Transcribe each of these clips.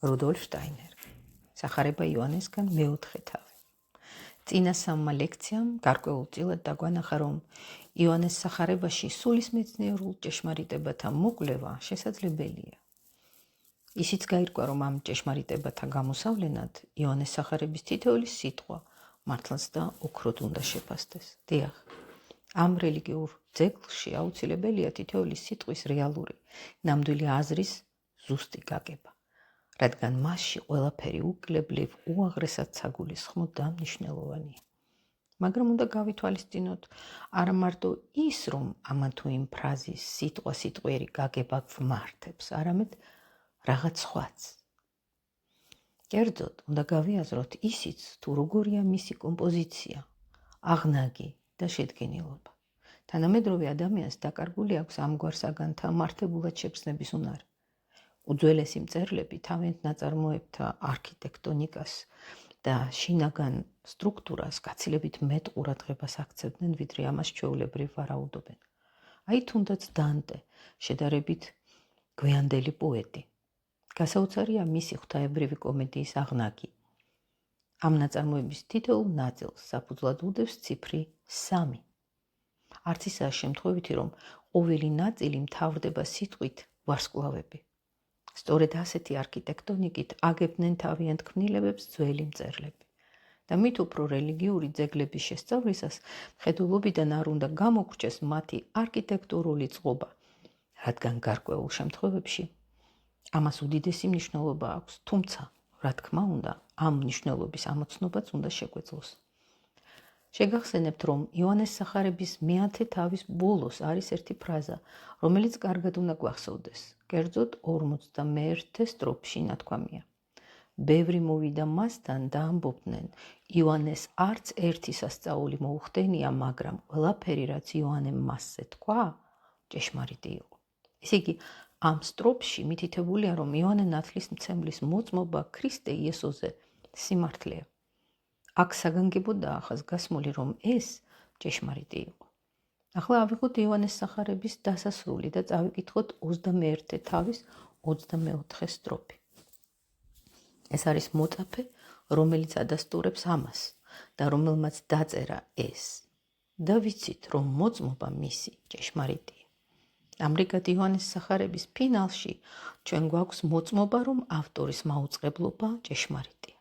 რუდოლფ შტაინერი. სახარება იოანესგან მეოთხე თავი. წინა სამმა ლექციამ გარკვეულწილად დაგვანახა, რომ იოანეს სახარებაში სულისმეცნიერულ ჭეშმარიტებათა მოკვლევა შესაძლებელია. ისიც გაირკვა, რომ ამ ჭეშმარიტებათა გამოსავლენად იოანეს სახარების თითოეული სიტყვა მართლაც და ოქროდ უნდა შეფასდეს. დიახ, ამ რელიგიურ ძეგლში აუცილებელია თითოეული სიტყვის რეალური, ნამდვილი აზრის ზუსტი გაგება, რადგან მასში ყველაფერი უკლებლივ უაღრესად საგულისხმოდ და მნიშვნელოვანია. მაგრამ უნდა გავითვალისწინოთ არა მარტო ის, რომ ამა თუ იმ ფრაზის სიტყვასიტყვიერი გაგება გვმართებს, არამედ რაღაც სხვაც. კერძოდ, უნდა გავიაზროთ ისიც, თუ როგორია მისი კომპოზიცია, აღნაგი და შედგენილობა. თანამედროვე ადამიანს დაკარგული აქვს ამგვარ საგანთა მართებულად შეგრძნების უნარი. უძველესი მწერლები თავიანთ ნაწარმოებთა არქიტექტონიკას და შინაგან სტრუქტურას გაცილებით მეტ ყურადღებას აქცევდნენ, ვიდრე ამას ჩვეულებრივ ვარაუდობენ. აი თუნდაც დანტე, შედარებით გვიანდელი პოეტი. გასაოცარია მისი ღვთაებრივი კომედიის აღნაგი. ამ ნაწარმოების თითოეულ ნაწილს საფუძვლად უდევს ციფრი 3. არც ისაა შემთხვევითი, რომ ყოველი ნაწილი მთავრდება სიტყვით ვარსკვლავები. სწორედ ასეთი არქიტექტონიკით აგებდნენ თავიანთ ქმნილებებს ძველი მწერლები. და მით უფრო რელიგიური ძეგლების შესწავლისას მხედველობიდან არ უნდა გამოგრჩეს მათი არქიტექტურული წყობა, რადგან გარკვეულ შემთხვევებში ამას უდიდესი მნიშვნელობა აქვს, თუმცა, რა თქმა უნდა, ამ მნიშვნელობის ამოცნობაც უნდა შეგვეძლოს. შეგახსენებთ, რომ იოანეს სახარების მეათე თავის ბოლოს არის ერთი ფრაზა, რომელიც კარგად უნდა გვახსოვდეს. კერძოდ 41 სტროფში ნათქვამია. ბევრი მოვიდა მასთან და ამბობდნენ, იოანეს არც ერთი სასწაული მოუხდენია, მაგრამ ყველაფერი, რაც იოანემ მასზე თქვა, ჭეშმარიტი იყო. ესე იგი, ამ სტროფში მითითებულია, რომ იოანე ნათლისმცემლის მოწმობა ქრისტე იესოზე სიმართლეა. აქ საგანგებოდ ახასგასმული, რომ ეს ჭეშმარიტი იყო. ახლა ავიღოთ იოანეს სახარების დასასრული და წავიკითხოთ 21 თავის 24 სტროფი. ეს არის მოწაფე, რომელიც ადასტურებს ამას და რომელმაც დაწერა ეს. და ვიცით, რომ მოწმობა მისი ჭეშმარიტია. ამრიგად იოანეს სახარების ფინალში ჩვენ გვაქვს მოწმობა, რომ ავტორის მაუწყებლობა ჭეშმარიტია.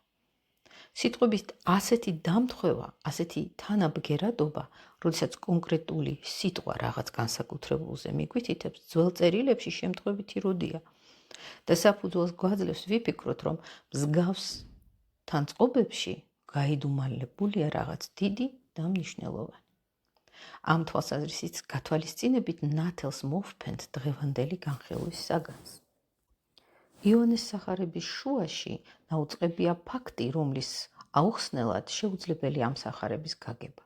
სიტყვების ასეთი დამთხვევა, ასეთი თანაბგერადობა, როდესაც კონკრეტული სიტყვა რაღაც განსაკუთრებულზე მიგვითითებს, ძველ წერილებში შემთხვევითი როდია და საფუძველს გვაძლევს ვიფიქროთ, რომ მსგავს თანწყობებში გაიდუმალებულია რაღაც დიდი და მნიშვნელოვანი. ამ თვალსაზრისით გათვალისწინებით ნათელს მოვფენთ დღევანდელი განხილვის საგანს. იოანეს სახარების შუაში დაუწყებია ფაქტი, რომლის აუხსნელად შეუძლებელი ამ სახარების გაგება.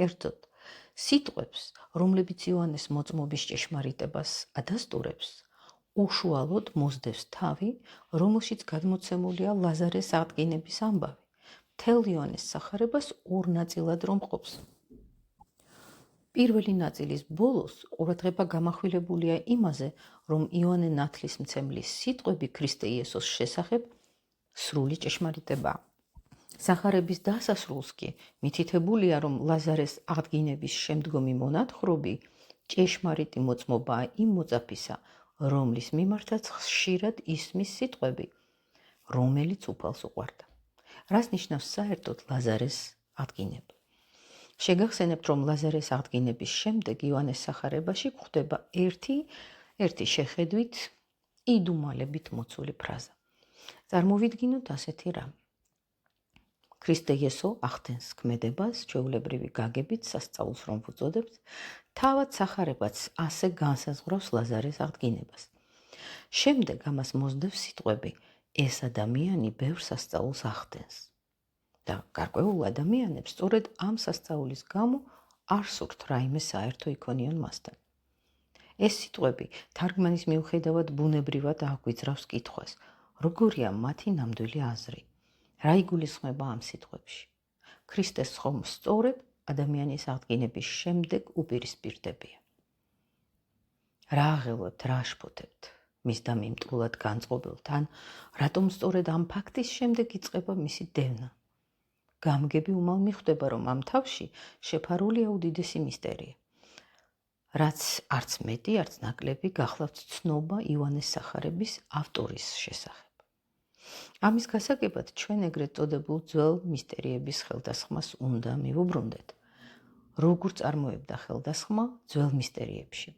კერძოდ, სიტყვებს, რომლებიც იოანეს მოწმობის ჭეშმარიტებას ადასტურებს, უშუალოდ მოსდევს თავი, რომელშიც გადმოცემულია ლაზარეს აღდგენების ამბავი. მთელ იოანეს სახარებას ორ ნაწილად რომ ყოფს. პირველი ნაწილის ბოლოს ყურადღება გამახვილებულია იმაზე, რომ იოანე ნათლისმცემლის სიტყვები ქრისტე იესოს შესახებ სრული ჭეშმარიტებაა. სახარების დასასრულს კი მითითებულია, რომ ლაზარეს აღდგენების შემდგომი მონათხრობი ჭეშმარიტი მოწმობაა იმ მოწაფისა, რომლის მიმართაც ხშირად ისმის სიტყვები, რომელიც უფალს უყვარდა. რას ნიშნავს საერთოდ ლაზარეს აღდგენება? შეგახსენებთ, რომ ლაზარეს აღდგენების შემდეგ იოანეს სახარებაში გვხვდება ერთი შეხედვით იდუმალებით მოცული ფრაზა. წარმოვიდგინოთ ასეთი რამე. ქრისტე იესო ახდენს ქმედებას, ჩვეულებრივი გაგებით სასწაულს რომ ვუწოდებთ, თავად სახარებაც ასე განსაზღვრავს ლაზარეს აღდგენებას. შემდეგ ამას მოსდევს სიტყვები, ეს ადამიანი ბევრ სასწაულს ახდენს. და გარკვეულ ადამიანებს სწორედ ამ სასწაულის გამო არ სურთ რაიმე საერთო იქონიონ მასთან. ეს სიტყვები თარგმანის მიუხედავად ბუნებრივად აგვიძრავს კითხვას, როგორია მათი ნამდვილი აზრი, რა იგულისხმება ამ სიტყვებში. ქრისტეს ხომ სწორედ ადამიანის აღდგენების შემდეგ უპირისპირდებიან. რა აღელვებთ, რა აშფოთებთ? მის დამიმტყულად განწყობილთან, რატომ სწორედ ამ ფაქტის შემდეგ იწყება მისი დევნა. გამგები უმალ მიხვდება, რომ ამ თავში შეფარულია უდიდესი მისტერია, რაც არც მეტი, არც ნაკლები გახლავთ ცნობა ივანეს სახარების ავტორის შესახებ. ამის გასაგებად ჩვენ ეგრეთ წოდებულ ძველ მისტერიების ხელდასხმას უნდა მივუბრუნდეთ. როგორ წარმოებდა ხელდასხმა ძველ მისტერიებში?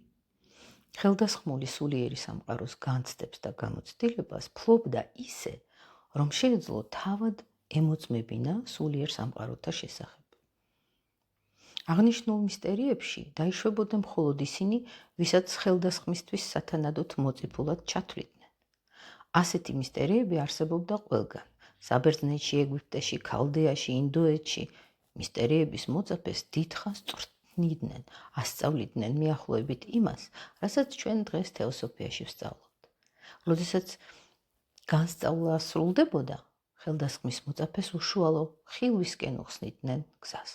ხელდასხმული სულიერი სამყაროს განცდებს და გამოცდილებას ფლობდა ისე, რომ შეეძლო თავად ემოწმებინა სულიერ სამყაროთა შესახებ. აღნიშნულ მისტერიებში დაიშვებოდა მხოლოდ ისინი, ვისაც ხელდასხმისთვის სათანადოდ მოწიფულად ჩათვლიდნენ. ასეთი მისტერიები არსებობდა ყველგან, საბერძნეთში, ეგვიპტეში, ქალდეაში, ინდოეთში. მისტერიების მოწაფეს დიდხანს წვრთნიდნენ, ასწავლიდნენ მიახლოებით იმას, რასაც ჩვენ დღეს თეოსოფიაში ვსწავლობთ. როდესაც განსწავლა სრულდებოდა, ხელდასხმის მოწაფეს უშუალო ხილვისკენ უხსნიდნენ გზას.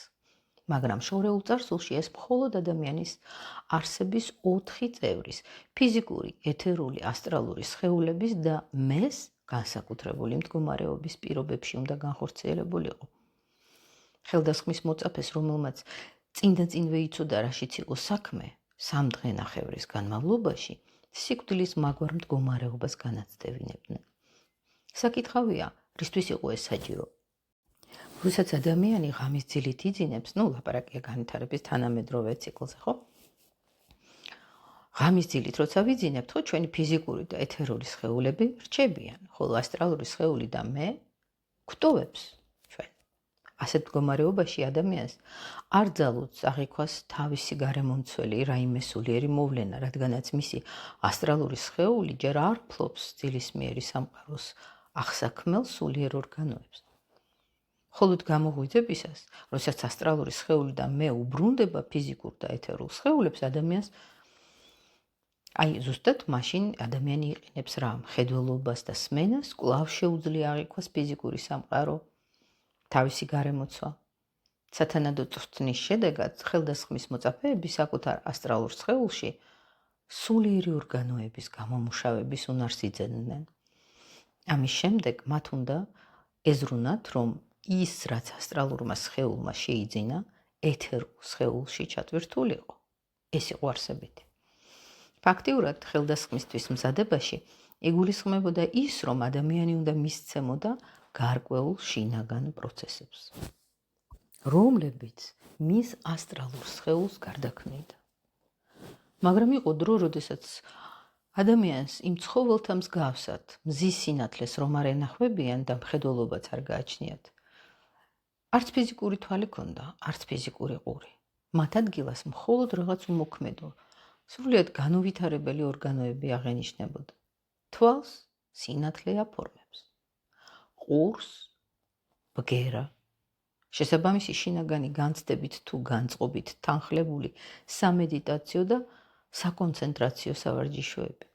მაგრამ შორეულ წარსულში ეს მხოლოდ ადამიანის არსების 4 წევრის, ფიზიკური, ეთერული, ასტრალური სხეულების და მეს განსაკუთრებული მდგომარეობის პირობებში უნდა განხორციელებულიყო. ხელდასხმის მოწაფეს, რომელმაც წინდაწინვე იცოდა, რაშიც იყო საქმე, 3 დღე-ნახევრის განმავლობაში სიკვდილის მაგვარ მდგომარეობას განაცდევინებდნენ. საკითხავია, რისთვის იყო ეს საჭირო? როდესაც ადამიანი ღამის ძილით იძინებს, ლაპარაკია განვითარების თანამედროვე ციკლზე, ხო? ღამის ძილით როცა ვიძინებთ, ხო, ჩვენი ფიზიკური და ეთერული სხეულები რჩებიან, ხოლო ასტრალური სხეული და მე გვტოვებს ჩვენ. ასეთ მდგომარეობაში ადამიანს არ ძალუძს აღიქვას თავისი გარემომცველი რაიმე სულიერი მოვლენა, რადგანაც მისი ასტრალური სხეული ჯერ არ ფლობს ძილისმიერი სამყაროს აღსაქმელ სულიერ ორგანოებს. მხოლოდ გამოღვიძებისას, როდესაც ასტრალური სხეული და მე უბრუნდება ფიზიკურ და ეთერულ სხეულებს, ადამიანს ზუსტად მაშინ ადამიანი იყენებს რა, მხედველობას და სმენას, კვლავ შეუძლია აღიქვას ფიზიკური სამყარო, თავისი გარემოცვა. სათანადო წვრთნის შედეგად ხელდასხმის მოწაფეები საკუთარ ასტრალურ სხეულში სულიერი ორგანოების გამომუშავების უნარს იძენდნენ. ამის შემდეგ მათ უნდა ეზრუნათ, რომ ის, რაც ასტრალურმა სხეულმა შეიძინა, ეთერულ სხეულში ჩატვირთულიყო. ეს იყო არსებითი. ფაქტიურად ხელდასხმისთვის მზადებაში იგულისხმებოდა ის, რომ ადამიანი უნდა მისცემოდა გარკვეულ შინაგან პროცესებს, რომლებიც მის ასტრალურ სხეულს გარდაქმნიდა. მაგრამ იყო დრო, როდესაც ადამიანს იმ ცხოველთა მსგავსად მზის სინათლეს რომ არ ენახვებიან და მხედველობაც არ გააჩნიათ, არც ფიზიკური თვალი ქონდა, არც ფიზიკური ყური. მათ ადგილას მხოლოდ რაღაც უმოქმედო, სრულიად განუვითარებელი ორგანოები აღენიშნებოდა. თვალს სინათლე აფორმებს, ყურს ბგერა, შესაბამისი შინაგანი განცდებით თუ განწყობით თანხლებული სამედიტაციო და საკონცენტრაციო სავარჯიშოები.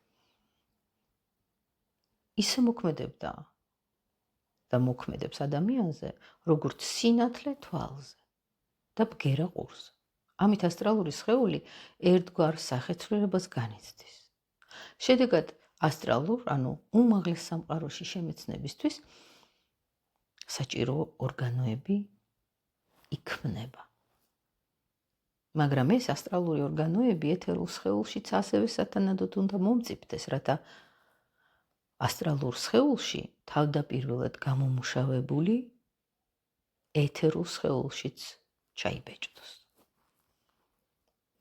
ისე მოქმედებდა და მოქმედებს ადამიანზე, როგორც სინათლე თვალზე და ბგერა ყურზე. ამით ასტრალური სხეული ერთგვარ სახეცვლილებას განიცდის. შედეგად ასტრალურ, უმაღლეს სამყაროში შემეცნებისთვის საჭირო ორგანოები იქმნება. მაგრამ ეს ასტრალური ორგანოები ეთერულ სხეულშიც ასევე სათანადოდ უნდა მომწიფდეს, რათა ასტრალურ სხეულში თავდაპირველად გამომუშავებული ეთერულ სხეულშიც ჩაიბეჭდოს.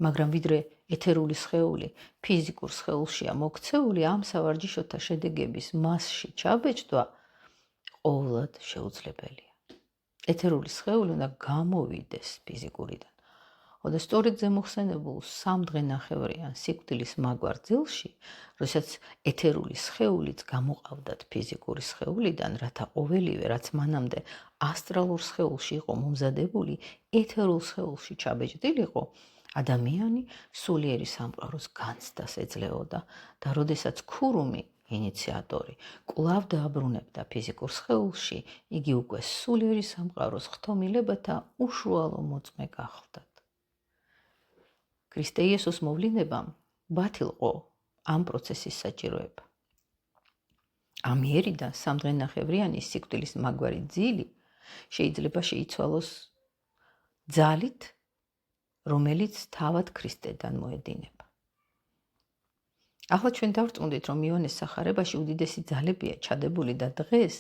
მაგრამ ვიდრე ეთერული სხეული ფიზიკურ სხეულშია მოქცეული, ამ სავარჯიშოთა შედეგების მასში ჩაბეჭდვა ყოვლად შეუძლებელია. ეთერული სხეული უნდა გამოვიდეს ფიზიკურიდან. და სწორედ ზემოხსენებულ 3 დღე-ნახევრიან სიკვდილის მაგვარ ძილში, როდესაც ეთერული სხეულიც გამოყავდათ ფიზიკური სხეულიდან, რათა ყოველივე, რაც მანამდე ასტრალურ სხეულში იყო მომზადებული, ეთერულ სხეულში ჩაბეჭდილიყო, ადამიანი სულიერი სამყაროს განცდას ეძლეოდა და როდესაც ქურუმი, ინიციატორი, კვლავ დააბრუნებდა ფიზიკურ სხეულში, იგი უკვე სულიერი სამყაროს ხთომილებათა უშუალო მოწმე გახლდათ. ქრისტე იესოს მოვლინებამ ბათილყო ამ პროცესის საჭიროება. ამიერიდან სამდღენახევრიანი სიკვდილის მაგვარი ძილი შეიძლება შეიცვალოს ძალით, რომელიც თავად ქრისტედან მოედინება. ახლა ჩვენ დავრწმუნდით, რომ იონეს სახარებაში უდიდესი ძალებია ჩადებული და დღეს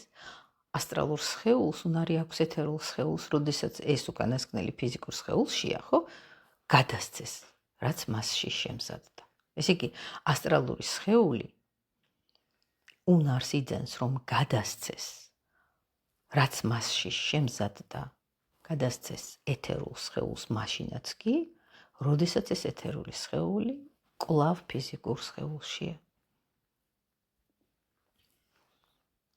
ასტრალურ სხეულს უნარი აქვს ეთერულ სხეულს, როდესაც ეს უკანასკნელი ფიზიკურ სხეულშია, ხო, გადასცეს, რაც მასში შემზადდა. ესე იგი, ასტრალური სხეული უნარს იძენს, რომ გადასცეს, რაც მასში შემზადდა, გადასცეს ეთერულ სხეულს მაშინაც კი, როდესაც ეს ეთერული სხეული კვლავ ფიზიკურ სხეულშია.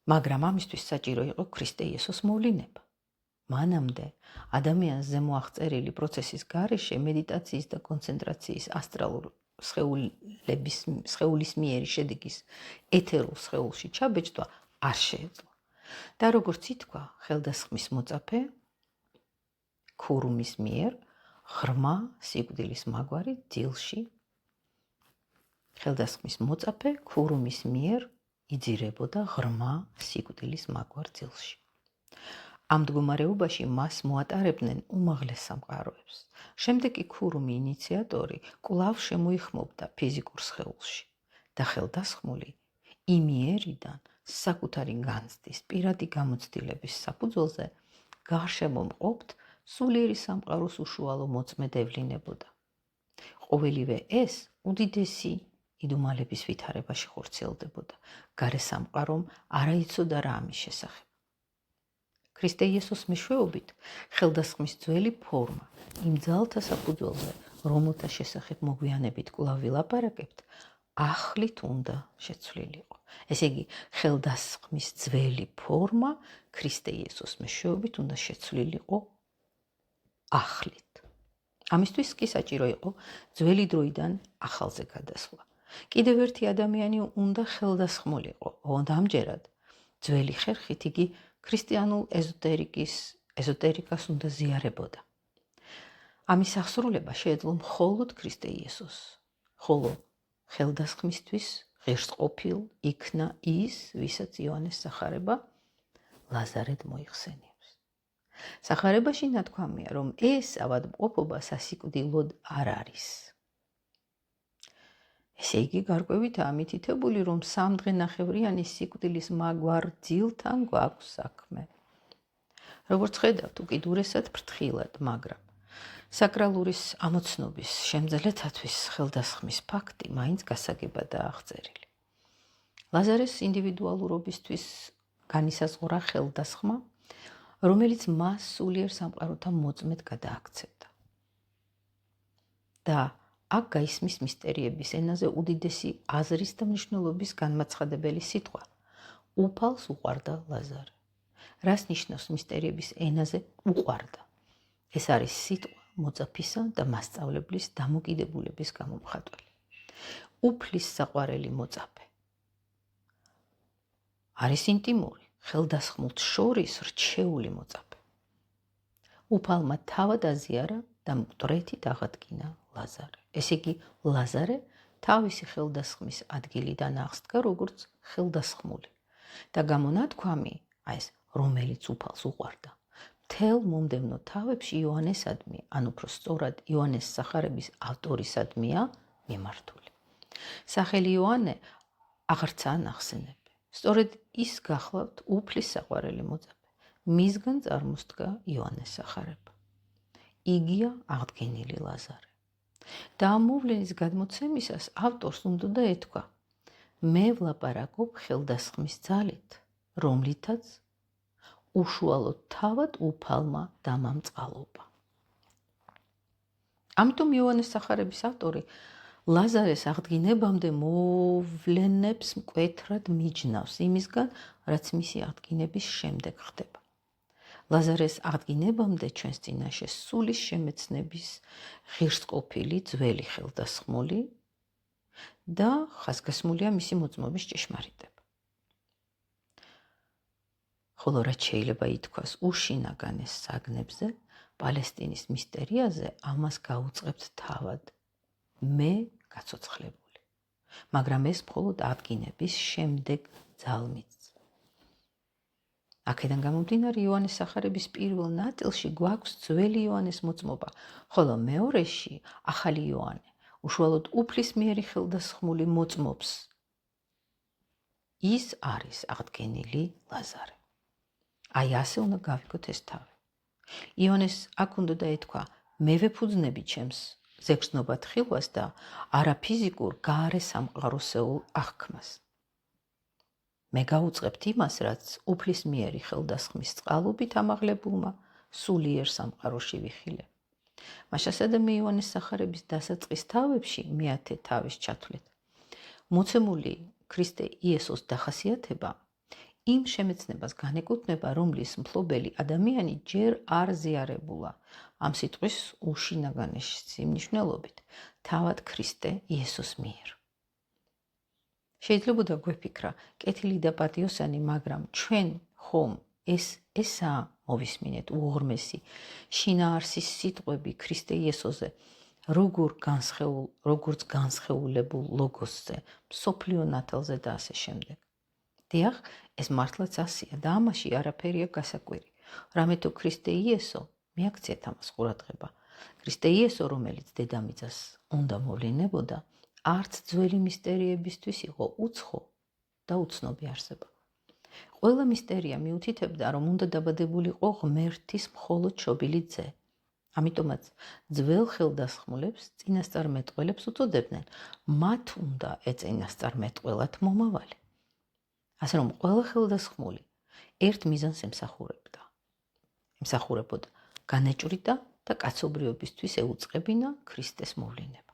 მაგრამ ამისთვის საჭირო იყო ქრისტე იესოს მოვლინება. მანამდე ადამიანს ზემო აღწერილი პროცესის გარეშე მედიტაციის და კონცენტრაციის ასტრალურ სხეულის მიერი შედეგის ეთერულ სხეულში ჩაბეჭდვა არ შეეძლო. და როგორც ითქვა, ხელდასხმის მოწაფე ქურუმის მიერ ღრმა სიკვდილის მაგვარი ძილში ხელდასხმის მოწაფე ქურუმის მიერ იძირებოდა ღრმა სიკვდილის მაგვარ ძილში. ამ მდგომარეობაში მას მოატარებდნენ უმაღლეს სამყაროებს. შემდეგ კი ქურუმი ინიციატორი კვლავ შემოიხმობდა ფიზიკურ სხეულში და ხელდასხმული იმიერიდან საკუთარი განცდის პირადი გამოცდილების საფუძველზე გარშემო მყოფთ სულიერი სამყაროს უშუალო მოწმედ ევლინებოდა. ყოველივე ეს უდიდესი იდუმალების ვითარებაში ხორციელდებოდა. გარე სამყარომ არა იცოდა რა ამის შესახებ. ქრისტე იესოს მეშვეობით ხელდასხმის ძველი ფორმა იმ ძალთა საფუძველზე, რომელთა შესახებ მოგვიანებით კვლავ ვილაპარაკებთ, ახლით უნდა შეცვლილიყო. ესე იგი, ხელდასხმის ძველი ფორმა ქრისტე იესოს მეშვეობით უნდა შეცვლილიყო ახლით. ამისთვის კი საჭირო იყო ძველი დროიდან ახალზე გადასვლა. კიდევ ერთი ადამიანი უნდა ხელდასხმულიყო, ოღონდ ამჯერად ძველი ხერხით იგი ქრისტიანულ ეზოტერიკას უნდა ზიარებოდა. ამის აღსრულება შეეძლო მხოლოდ ქრისტე იესოს, ხოლო ხელდასხმისთვის ღირსყოფილ იქნა ის, ვისაც იონეს სახარება ლაზარედ მოიხსენიებს. სახარებაში ნათქვამია, რომ ეს ავადმყოფობა სასიკვდილოდ არ არის. ესე იგი, გარკვევითაა მითითებული, რომ სამდღენახევრიანი სიკვდილის მაგვარ ძილთან გვაქვს საქმე. როგორც ხედავთ, უკიდურესად ფრთხილად, მაგრამ საკრალურის ამოცნობის შემძლეთათვის ხელდასხმის ფაქტი მაინც გასაგებადაა აღწერილი. ლაზარეს ინდივიდუალურობისთვის განისაზღვრა ხელდასხმა, რომელიც მას სულიერ სამყაროთა მოწმედ გადააქცევდა. და აქ გაისმის მისტერიების ენაზე უდიდესი აზრის და მნიშვნელობის განმაცხადებელი სიტყვა. უფალს უყვარდა ლაზარე. რას ნიშნავს მისტერიების ენაზე უყვარდა? ეს არის სიტყვა მოწაფისა და მასწავლებლის დამოკიდებულების გამომხატველი. უფლის საყვარელი მოწაფე არის ინტიმური, ხელდასხმულთ შორის რჩეული მოწაფე. უფალმა თავად აზიარა და მკვდრეთით აღადგინა ლაზარე. ესე იგი, ლაზარე თავისი ხელდასხმის ადგილიდან აღსდგა როგორც ხელდასხმული და გამონათქვამი, ეს რომელიც უფალს უყვარდა, მთელ მომდევნო თავებში იოანესადმი, ან უფრო სწორად იონეს სახარების ავტორისადმია მიმართული. სახელი იოანე აღარცაა ნახსენები. სწორედ ის გახლავთ უფლის საყვარელი მოწაფე. მისგან წარმოსდგა იონეს სახარება. იგია აღდგენილი ლაზარე. და ამ მოვლენის გადმოცემისას ავტორს უნდა ეთქვა: მე ვლაპარაკობ ხელდასხმის ძალით, რომლითაც უშუალოდ თავად უფალმა დამამწყალობა. ამიტომ იონეს სახარების ავტორი ლაზარეს აღდგინებამდე მოვლენებს მკვეთრად მიჯნავს იმისგან, რაც მისი აღდგინების შემდეგ ხდება. ლაზარეს აღდგინებამდე ჩვენს წინაშე სულის შემეცნების ღირსყოფილი ძველი ხელდასხმული და ხაზგასმულია მისი მოწმობის ჭეშმარიტება. ხოლო რაც შეიძლება ითქვას უშინაგანეს საგნებზე, პალესტინის მისტერიაზე, ამას გაუწყებთ თავად მე გაცოცხლებული. მაგრამ ეს მხოლოდ აღდგინების შემდეგ ძალმით. აქედან გამომდინარე იოანეს სახარების პირველ ნაწილში გვაქვს ძველი იოანეს მოწმობა, ხოლო მეორეში ახალი იოანე უშუალოდ უფლისმიერი ხელდასხმული მოწმობს. ის არის აღდგენილი ლაზარე. აი ასე უნდა გავიგოთ ეს თავი. იონეს აქ უნდა ეთქვა, მე ვეფუძნები ჩემს ზეგრძნობათ ხილვას და არა ფიზიკურ გარე სამყაროსეულ აღქმას. მე გაუწყებთ იმას, რაც უფლისმიერი ხელდასხმის წყალობით ამაღლებულმა სულიერ სამყაროში ვიხილე. მაშასადამე მე იონეს სახარების დასაწყის თავებში მეათე თავის ჩათვლით. მოცემული ქრისტე იესოს დახასიათება იმ შემეცნებას განეკუთვნება, რომლის მფლობელი ადამიანი ჯერ არ ზიარებულა ამ სიტყვის უშინაგანი სიმნიშნელობით თავად ქრისტე იესოს მიერ. შეიძლება გვეფიქრა კეთილი და პატიოსანი, მაგრამ ჩვენ ხომ ესაა მოვისმინეთ უღრმესი შინაარსის სიტყვები ქრისტე იესოზე, როგორც განსხეულებულ ლოგოსზე, მსოფლიო ნათელზე და ასე შემდეგ. დიახ, ეს მართლაც ასია და ამაში არაფერია გასაკვირი. რამე თუ ქრისტე იესო, მიაქციეთ ამას ყურადღება. ქრისტე იესო, რომელიც დედამიწას უნდა მოვლინებოდა, არც ძველი მისტერიებისთვის იყო უცხო და უცნობი არსება. ყველა მისტერია მიუთითებდა, რომ უნდა დაბადებულიყო ღმერთის მხოლოდ შობილი ძე. ამიტომაც ძველ ხელდასხმულებს წინასწარმეტყველებს უწოდებდნენ, მათ უნდა ეწინასწარმეტყველათ მომავალი. ასე რომ ყველა ხელდასხმული ერთ მიზანს ემსახურებოდა განეჭვრიტა და კაცობრიობისთვის ეუწყებინა ქრისტეს მოვლინება.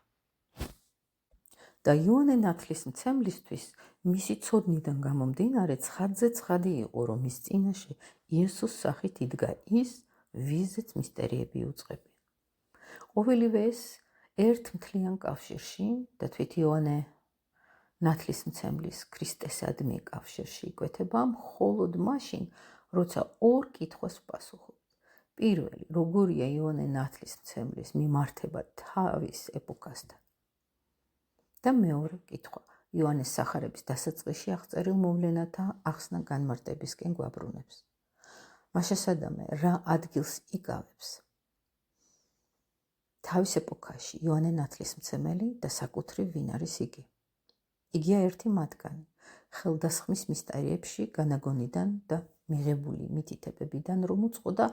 და იოანე ნათლისმცემლისთვის მისი ცოდნიდან გამომდინარე ცხადზე ცხადი იყო, რომ მის წინაშე იესოს სახით იდგა ის, ვიზეც მისტერიები უწყებია. ყოველივე ეს ერთ მთლიან კავშირში და თვით იოანე ნათლისმცემლის ქრისტესადმი კავშირში იკვეთება მხოლოდ მაშინ, როცა ორ კითხვას ვპასუხობთ. პირველი, როგორია იოანე ნათლისმცემლის მიმართება თავის ეპოქასთან? და მეორე კითხვა, იოანეს სახარების დასაწყისში აღწერილ მოვლენათა ახსნა განმარტებისკენ გვაბრუნებს. მაშასადამე, რა ადგილს იკავებს თავის ეპოქაში იოანე ნათლისმცემელი და საკუთრივ ვინ არის იგი? იგია ერთი მათგანი, ხელდასხმის მისტერიებში განაგონიდან და მიღებული მითითებებიდან, რომ უწყოდა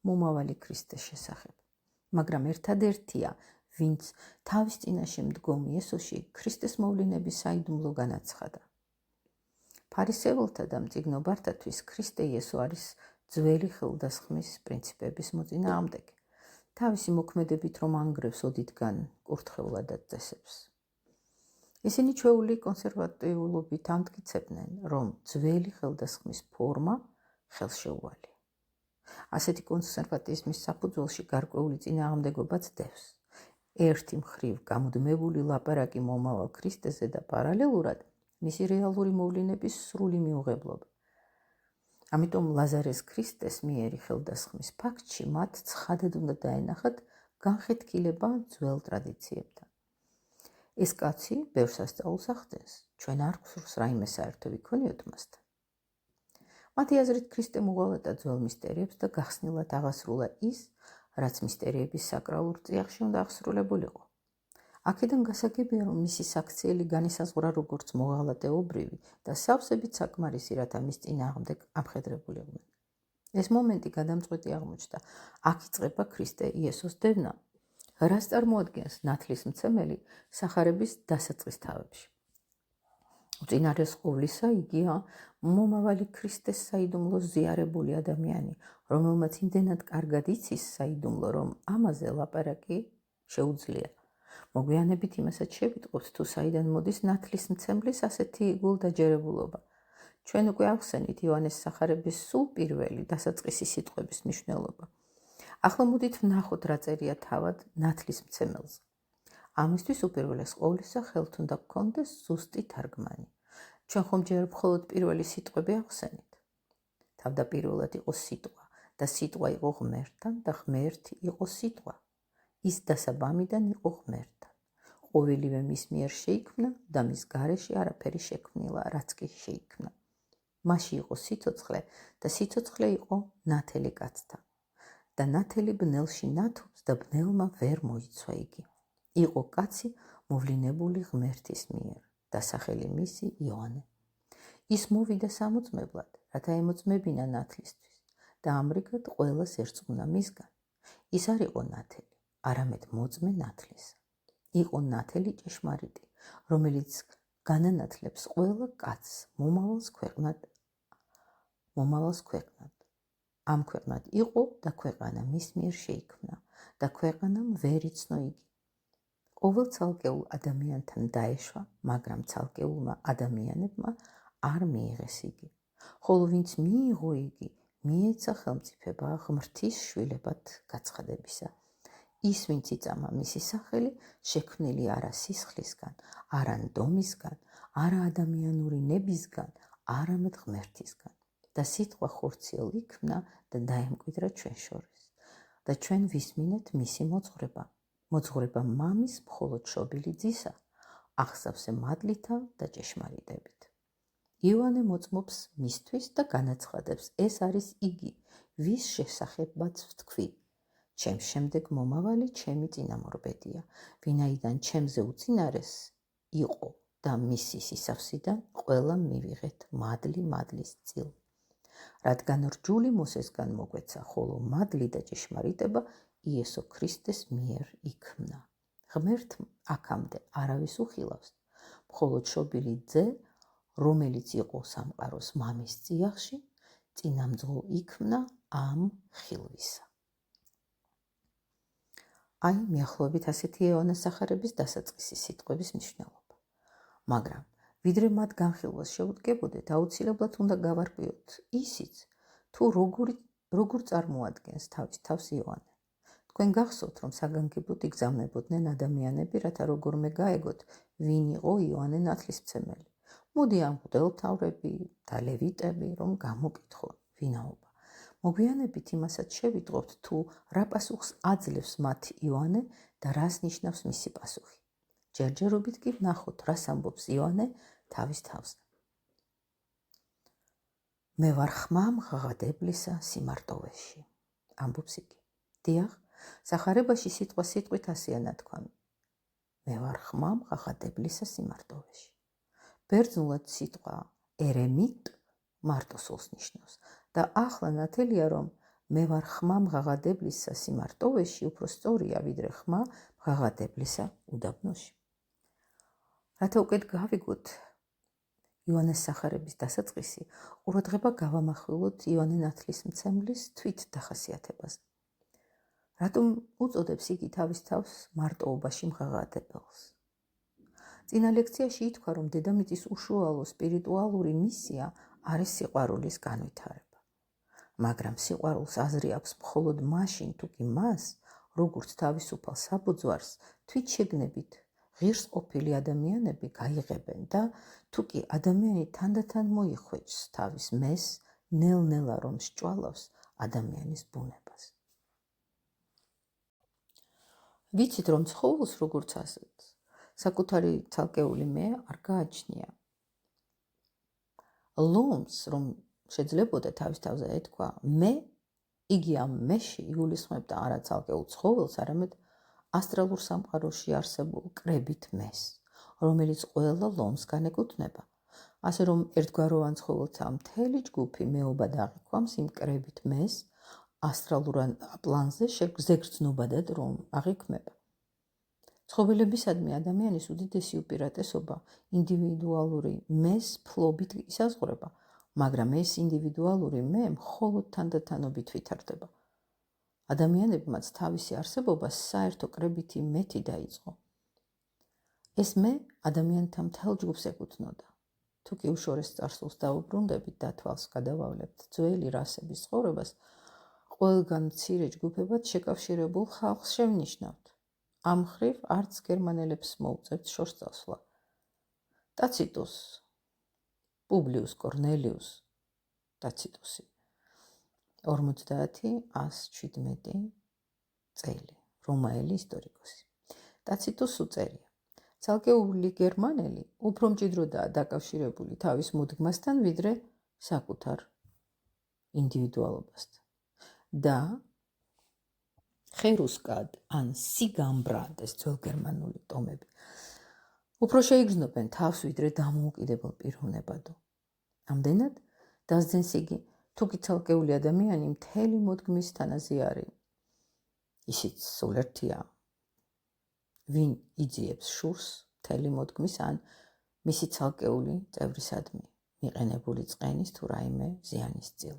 მომავალი ქრისტეს შესახებ. მაგრამ ერთადერთია, ვინც თავის წინაშე მდგომ იესოში ქრისტეს მოვლინების საიდუმლო განაცხადა. ფარისეველთა და მწიგნობართათვის ქრისტე იესო არის ძველი ხელდასხმის პრინციპების მოწინააღმდეგე, თავისი მოქმედებით რომ ანგრევს ოდითგან კურთხევლადად წესებს. ისინი ჩვეული კონსერვატიულობით ამტკიცებდნენ, რომ ძველი ხელდასხმის ფორმა ხელშეუვალია. ასეთი კონსერვატიზმის საფუძველში გარკვეული წინააღმდეგობაც დევს. ერთი მხრივ გამუდმებული ლაპარაკი მომავალ ქრისტეზე და პარალელურად მისი რეალური მოვლენების სრული მიუღებლობა. ამიტომ ლაზარეს ქრისტეს მიერი ხელდასხმის ფაქტში მათ ცხადად უნდა დაენახათ განხეთქილება ძველ ტრადიციებთან. ეს კაცი ბევრ სასწაულს ახდენს, ჩვენ არ გვსურს რაიმე საერთო ვიქონიოთ მასთან. მათი აზრით ქრისტე მოღალატა ძველ მისტერიებს და გახსნილად აღასრულა ის, რაც მისტერიების საკრალურ წიაღში უნდა აღსრულებულიყო. აქედან გასაგებია, რომ მისი საქციელი განისაზღვრა როგორც მოღალატეობრივი და სავსებით საკმარისი, რათა მის წინააღმდეგ ამხედრებულიყვნენ. ეს მომენტი გადამწყვეტი აღმოჩნდა. აქ იწყება ქრისტე იესოს დევნა, რას წარმოადგენს ნათლისმცემელი სახარების დასაწყის თავებში. უწინარეს ყოვლისა იგია მომავალი ქრისტეს საიდუმლო ზიარებული ადამიანი, რომელმაც იმდენად კარგად იცის საიდუმლო, რომ ამაზე ლაპარაკი შეუძლია. მოგვიანებით იმასაც შევიტყობთ, თუ საიდან მოდის ნათლისმცემლის ასეთი გულდაჯერებულობა. ჩვენ უკვე ახსენით იოანეს სახარების სულ პირველი დასაწყისი სიტყვების მნიშვნელობა. ახლა მოდით ვნახოთ, რა წერია თავად ნათლისმცემელზე. ამისთვის უპირველეს ყოვლისა ხელთ უნდა გქონდეს ზუსტი თარგმანი. ჩვენ ხომ ჯერ მხოლოდ პირველი სიტყვები ახსენით. თავდაპირველად იყო სიტყვა და სიტყვა იყო ღმერთთან და ღმერთი იყო სიტყვა. ის დასაბამიდან იყო ღმერთთან. ყოველივე მის მიერ შეიქმნა და მის გარეშე არაფერი შექმნილა, რაც კი შეიქმნა. მასში იყო სიცოცხლე და სიცოცხლე იყო ნათელი კაცთა. და ნათელი ბნელში ნათობს და ბნელმა ვერ მოიცვა იგი. იყო კაცი მოვლინებული ღმერთის მიერ და სახელი მისი იოანე. ის მოვიდა სამოწმებლად, რათა ემოწმებინა ნათლისთვის და ამრიგად ყველას ერწყმნა მისგან. ის არ იყო ნათელი, არამედ მოწმე ნათლისა. იყო ნათელი ჭეშმარიტი, რომელიც განანათლებს ყველა კაცს მომავალს ქვეყნად. ამ ქვეყნად იყო და ქვეყანა მის მიერ შეიქმნა და ქვეყანამ ვერ იცნო იგი. ყოველ ცალკეულ ადამიანთან დაეშვა, მაგრამ ცალკეულმა ადამიანებმა არ მიიღეს იგი. ხოლო ვინც მიიღო იგი, მიეცა ხელმწიფება ღმრთის შვილებად გაცხადებისა. ის, ვინც იწამა მისი სახელი, შექმნილი არა სისხლისგან, არა ნდომისგან, არა ადამიანური ნებისგან, არამედ ღმერთისგან. და სიტყვა ხორციელ იქმნა და დაემკვიდრა ჩვენ შორის. და ჩვენ ვისმინეთ მისი მოძღვრება. მოძღვრება მამის მხოლოდ შობილი ძისა, აღსავსე მადლითა და ჭეშმარიტებით. იოანე მოწმობს მისთვის და განაცხადებს, ეს არის იგი, ვის შესახებაც ვთქვი. ჩემს შემდეგ მომავალი ჩემი წინამორბედია, ვინაიდან ჩემზე უწინარეს იყო და მისი სისავსიდან ყველა მივიღეთ მადლი მადლის წილ. რადგან რჯული მოსესგან მოგვეცა, ხოლო მადლი და ჭეშმარიტება იესო ქრისტეს მიერ იქმნა. ღმერთს აქამდე არავის უხილავს, მხოლოდ შობილი ძე, რომელიც იყო სამყაროს მამის წიაღში, წინამძღოლ იქმნა ამ ხილვისა. აი, მიახლოებით ასეთი იოანეს სახარების დასაწყისი სიტყვების მნიშვნელობა. მაგრამ ვიდრე მათ განხილვას შეუდგებოდეთ, აუცილებლად უნდა გავარკვიოთ ისიც, თუ როგორ წარმოადგენს თავის თავს იოანე. თქვენ გახსოვთ, რომ საგანგებოდ იგზავნებოდნენ ადამიანები, რათა როგორმე გაეგოთ, ვინ იყო იოანე ნათლისმცემელი. მოდი ამ მღვდელმთავრები და ლევიტები, რომ გამოკითხონ ვინაობა. მოგვიანებით იმასაც შევიტყობთ, თუ რა პასუხს აძლევს მათ იოანე და რას ნიშნავს მისი პასუხი. ჯერჯერობით კი ვნახოთ, რას ამბობს იოანე თავის თავზე. მე ვარ ხმა მღაღადებლისა სიმარტოვეში, ამბობს იგი. დიახ, სახარებაში სიტყვა სიტყვით ასეა ნათქვამი. მე ვარ ხმა მღაღადებლისა სიმარტოვეში. ბერძნულად სიტყვა ერემიტ მარტოსულს ნიშნავს და ახლა ნათელია, რომ მე ვარ ხმა მღაღადებლისა სიმარტოვეში უფრო სწორია, ვიდრე ხმა მღაღადებლისა უდაბნოში. რათა უკეთ გავიგოთ იოანეს სახარების დასაწყისი, ყურადღება გავამახვილოთ იოანე ნათლისმცემლის თვით დახასიათებაზე. რატომ უწოდებს იგი თავის თავს მარტოობაში მღაღადებელს? წინა ლექციაში ითქვა, რომ დედამიწის უშუალო სპირიტუალური მისია არის სიყვარულის განვითარება. მაგრამ სიყვარულს აზრი აქვს მხოლოდ მაშინ, თუ კი მას, როგორც თავისუფალ საბოძვარს, თვითშეგნებით ღირს ყოფილი ადამიანები გაიღებენ და თუ კი ადამიანი თანდათან მოიხვეჭს თავის მეს, ნელ-ნელა რომ სჭვალავს ადამიანის ბუნებას. ვიცით, რომ ცხოველს როგორც ასეთ, საკუთარი ცალკეული მე არ გააჩნია. ლომს, რომ შეძლებოდა თავის თავზე ეთქვა მე, იგი ამ მეში იგულისხმებდა არა ცალკეულ ცხოველს, არამედ ასტრალურ სამყაროში არსებულ კრებით მეს, რომელიც ყველა ლომს განეკუთვნება. ასე რომ ერთგვაროვან ცხოველთა მთელი ჯგუფი მეობად აღიქვამს იმ კრებით მეს, ასტრალურ პლანზე ზეგრძნობადად რომ აღიქმება. ცხოველებისადმი ადამიანის უდიდესი უპირატესობა ინდივიდუალური მეს ფლობით ისაზღვრება, მაგრამ ეს ინდივიდუალური მე მხოლოდ თანდათანობით ვითარდება. ადამიანებმაც თავისი არსებობა საერთო კრებითი მეთი დაიწყო. ეს მე ადამიანთა მთელ ჯგუფს ეკუთვნოდა. თუ კი უშორეს წარსულს დაუბრუნდებით და თვალს გადავავლებთ ძველი რასების ცხოვრებას, ყველგან მცირე ჯგუფებად შეკავშირებულ ხალხს შევნიშნავთ. ამ მხრივ არც გერმანელებს მოუწევთ შორს წასვლა. ტაციტუს, პუბლიუს კორნელიუს ტაციტუსი 50-117 წელი, რომაელი ისტორიკოსი. ტაციტუს უწერია: ცალკეული გერმანელი უფრო მჭიდროდაა დაკავშირებული თავის მუდმასთან, ვიდრე საკუთარ ინდივიდუალობასთან და ხერუსკად ან სიგამბრად ეს ძველგერმანული ტომები უფრო შეიგრძნობენ თავს ვიდრე დამოუკიდებელ პიროვნებადო. ამდენად დასძენს იგი თუ კი ცალკეული ადამიანი მთელი მოდგმის თანაზე არის. ისიც სულ ერთია ვინ იძიებს შურს მთელი მოდგმის ან მისი ცალკეული წევრისადმი მიყენებული წყენის თუ რაიმე ზიანის წილ.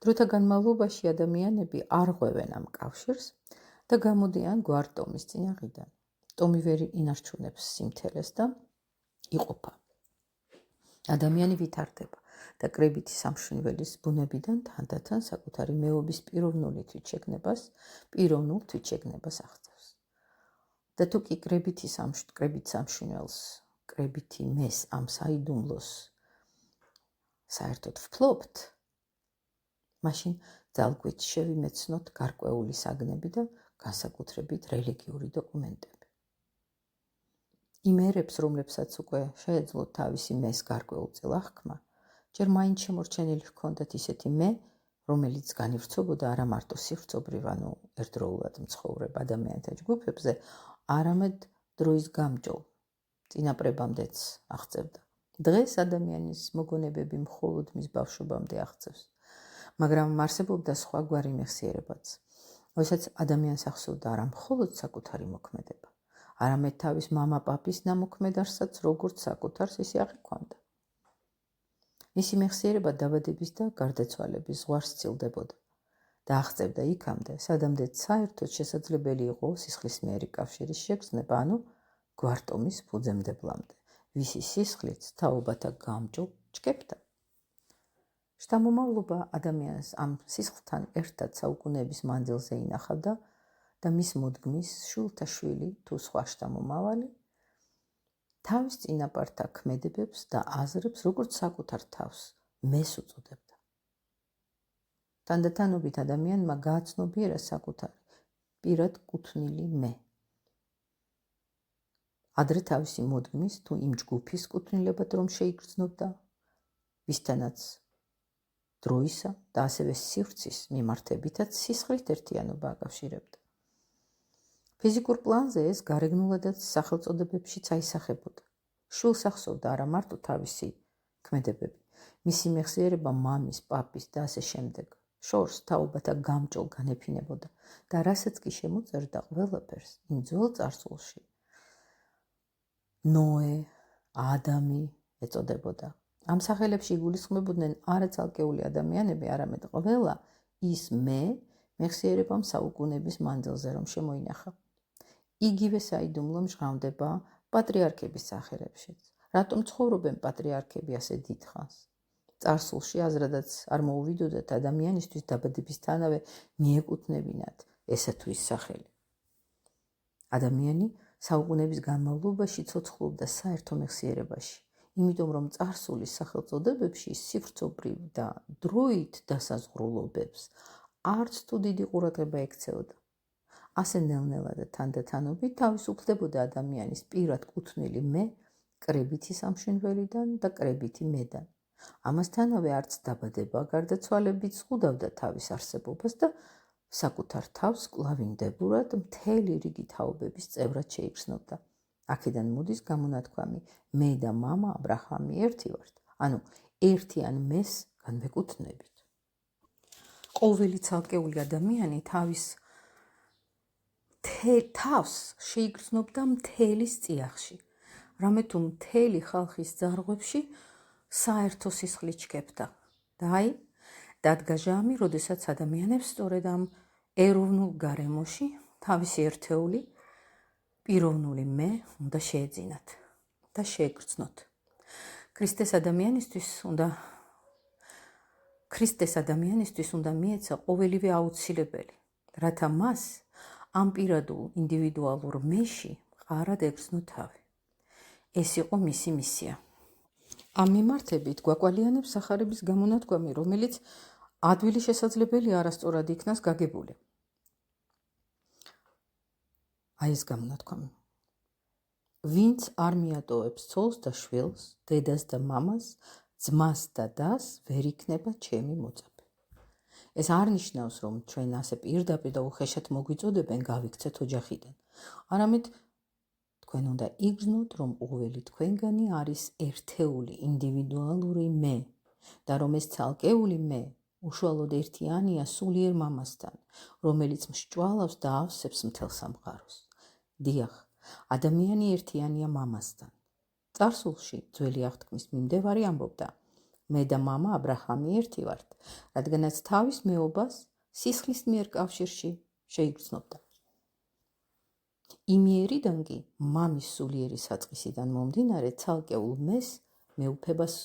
დროთა განმავლობაში ადამიანები არ ღვევენ ამ კავშირს და გამოდიან გვარტომის წინაღიდან. ტომი ვერ ინარჩუნებს სიმთელეს და იყოფა. ადამიანი ვითარდება და კრებითი სამშვენიველის ბუნებიდან თანდათან საკუთარი მეობის პიროვნულ თვითშეგნებას აღწევს. და თუ კი კრებით სამშვენიველს, კრებითი მეს ამ საიდუმლოს საერთოდ ვფლობთ, მაშინ ძალგვით შევიმეცნოთ გარკვეული საგნები და განსაკუთრებით რელიგიური დოკუმენტები. იმ ერებს, რომლებსაც უკვე შეეძლოთ თავისი მეს გარკვეულწილ აღქმა, ჯერ მაინც შემორჩენილი ჰქონდათ ისეთი მე, რომელიც განივრცობოდა არა მარტო სივრცობრივ, ანუ ერთდროულად მცხოვრებ ადამიანთა ჯგუფებზე, არამედ დროის გამჯოლ, წინაპრებამდეც აღწევდა. დღეს ადამიანის მოგონებები მხოლოდ მის ბავშვობამდე აღწევს, მაგრამ არსებობდა სხვაგვარი მეხსიერებაც, როდესაც ადამიანს ახსოვდა არა მხოლოდ საკუთარი მოქმედება, არამედ თავის მამა-პაპის ნამოქმედარსაც როგორც საკუთარს ისე აღიქვამდა. მისი მეხსიერება დაბადების და გარდაცვალების ზღვარს სცილდებოდა და აღწევდა იქამდე, სადამდე საერთოდ შესაძლებელი იყო სისხლისმიერი კავშირის შეგრძნება, ანუ გვარტომის ფუძემდებლამდე, ვისი სისხლიც თაობათა გამჯოლ ჯგებდა. შთამომავლობა ადამიანს ამ სისხლთან ერთად საუკუნეების მანძილზე ინახავდა და მის მოდგმის შვილთა შვილი თუ სხვა შთამომავალი თავის წინაპართა ქმედებებს და აზრებს როგორც საკუთარ თავს მეს უწოდებდა. თანდათანობით ადამიანმა გააცნობიერა საკუთარი პირად კუთვნილი მე. ადრე თავისი მოდგმის თუ იმ ჯგუფის კუთვნილებად რომ შეიგრძნობდა, ვისთანაც დროისა და ასევე სივრცის მიმართებითაც სისხლით ერთიანობა აკავშირებდა. ფიზიკურ პლანზე ეს გარეგნულადაც სახელწოდებებშიც აისახებოდა. შვილს ახსოვდა არა მარტო თავისი ქმედებები, მისი მეხსიერება მამის, პაპის და ასე შემდეგ. შორს თაობათა გამჭოლ განეფინებოდა და რასაც კი შემოწერდა ყველაფერს იმ ძველ წარსულში ნოე, ადამი ეწოდებოდა. ამ სახელებში იგულისხმებოდნენ არა ცალკეული ადამიანები, არამედ ყველა ის მე მეხსიერებამ საუკუნეების მანძილზე რომ შემოინახა. იგივე საიდუმლო მჟღავდება პატრიარქების სახელებშიც. რატომ ცხოვრობენ პატრიარქები ასე დიდხანს? წარსულში აზრადაც არ მოუვიდოდათ ადამიანისთვის დაბადებისთანავე მიეკუთვნებინათ ესა თუ ის სახელი. ადამიანი საუკუნეების განმავლობაში ცოცხლობდა საერთო მეხსიერებაში, იმიტომ რომ წარსულის სახელწოდებებში სივრცობრივ და დროით დასაზღვრულობებს არც თუ დიდი ყურადღება ექცეოდა. ასე ნელ-ნელა და თანდათანობით თავისუფლდებოდა ადამიანის პირად კუთვნილი მე კრებითი სამშვენველიდან და კრებითი მედან. ამასთანავე არც დაბადება, გარდაცვალებით ზღუდავდა თავის არსებობას და საკუთარ თავს კვლავინდებურად მთელი რიგი თაობების წევრად შეიგრძნობდა. აქედან მოდის გამონათქვამი მე და მამა აბრაჰამი ერთი ვართ, ანუ ერთიან მეს განვეკუთვნებით. ყოველი ცალკეული ადამიანი თავს შეიგრძნობდა მთელის წიაღში, რამე თუ მთელი ხალხის ძარღვებში საერთო სისხლი ჩქებდა. და აი, დადგა ჟამი, როდესაც ადამიანებს სწორედ ამ ეროვნულ გარემოში თავისი ერთეული პიროვნული მე უნდა შეეძინათ და შეეგრძნოთ. ქრისტეს ადამიანისთვის უნდა მიეცა ყოველივე აუცილებელი, რათა მას ამ პირადულ ინდივიდუალურ მეში მყარად ეგრძნო თავი. ეს იყო მისი მისია. ამ მიმართებით გვაკვალიანებს სახარების გამონათქვამი, რომელიც ადვილი შესაძლებელი არასწორად იქნას გაგებული. აი ეს გამონათქვამი. ვინც არ მიატოვებს ცოლს და შვილს, დედას და მამას, ძმას და დას ვერ იქნება ჩემი მოწაფე. ეს არ ნიშნავს, რომ ჩვენ ასე პირდაპირ და უხეშად მოგვიწოდებენ გავიქცეთ ოჯახიდან. არამედ თქვენ უნდა იგრძნოთ, რომ ყოველი თქვენგანი არის ერთეული, ინდივიდუალური მე და რომ ეს ცალკეული მე უშუალოდ ერთიანია სულიერ მამასთან, რომელიც მსჭვალავს და ავსებს მთელ სამყაროს. დიახ, ადამიანი ერთიანია მამასთან. წარსულში ძველი აღთქმის მიმდევარი ამბობდა: მე და მამა აბრაჰამი ერთი ვართ, რადგანაც თავის მეობას სისხლის მიერ კავშირში შეიგრძნობდა. იმიერიდან კი მამის სულიერი საწყისიდან მომდინარე ცალკეულ მეს მეუფებას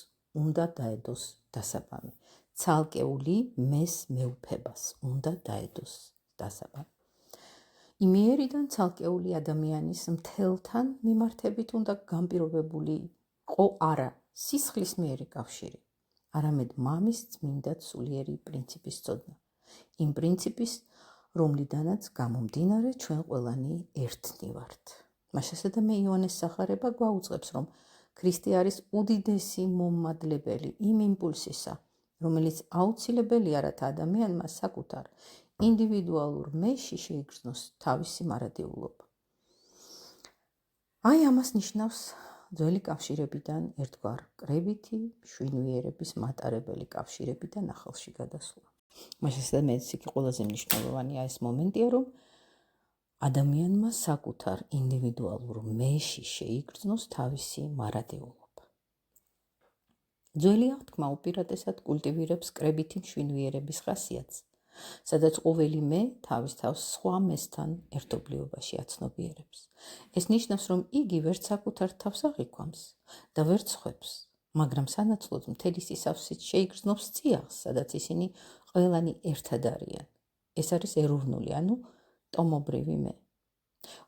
უნდა დაედოს დასაბამი. ცალკეული მეს მეუფებას უნდა დაედოს დასაბამი. იმიერიდან ცალკეული ადამიანის მთელთან მიმართებით უნდა განპირობებული იყო არა სისხლის მიერი კავშირი, არამედ მამის წმინდა სულიერი პრინციპის ცოდნა. იმ პრინციპის, რომლიდანაც გამომდინარე ჩვენ ყველანი ერთნი ვართ. მაშასადამე იოანეს სახარება გვაუწყებს, რომ ქრისტე არის უდიდესი მომადლებელი იმ იმპულსისა, რომელიც აუცილებელია, რათა ადამიანმა საკუთარ ინდივიდუალურ მეში შეიგრძნოს თავისი მარადიულობა. აი ამას ნიშნავს ძველი კავშირებიდან ერთგვარ კრებითი მშვენიერების მატარებელი კავშირებიდან ახალში გადასვლა. მაშასადამე ეს იქ ყველაზე მნიშვნელოვანია ეს მომენტია, რომ ადამიანმა საკუთარ ინდივიდუალურ მეში შეიგრძნოს თავისი მარადიულობა. ძველი აღთქმა უპირატესად კულტივირებს კრებითი მშვენიერების ხასიათს, სადაც ყოველი მე თავის თავს სხვა მესთან ერთობლიობაში აცნობიერებს. ეს ნიშნავს, რომ იგი ვერც საკუთარ თავს აღიქვამს და ვერც ხვებს, მაგრამ სანაცვლოდ მთელი სისავსით შეიგრძნობს წიაღს, სადაც ისინი ყველანი ერთად არიან. ეს არის ეროვნული, ანუ ტომობრივი მე.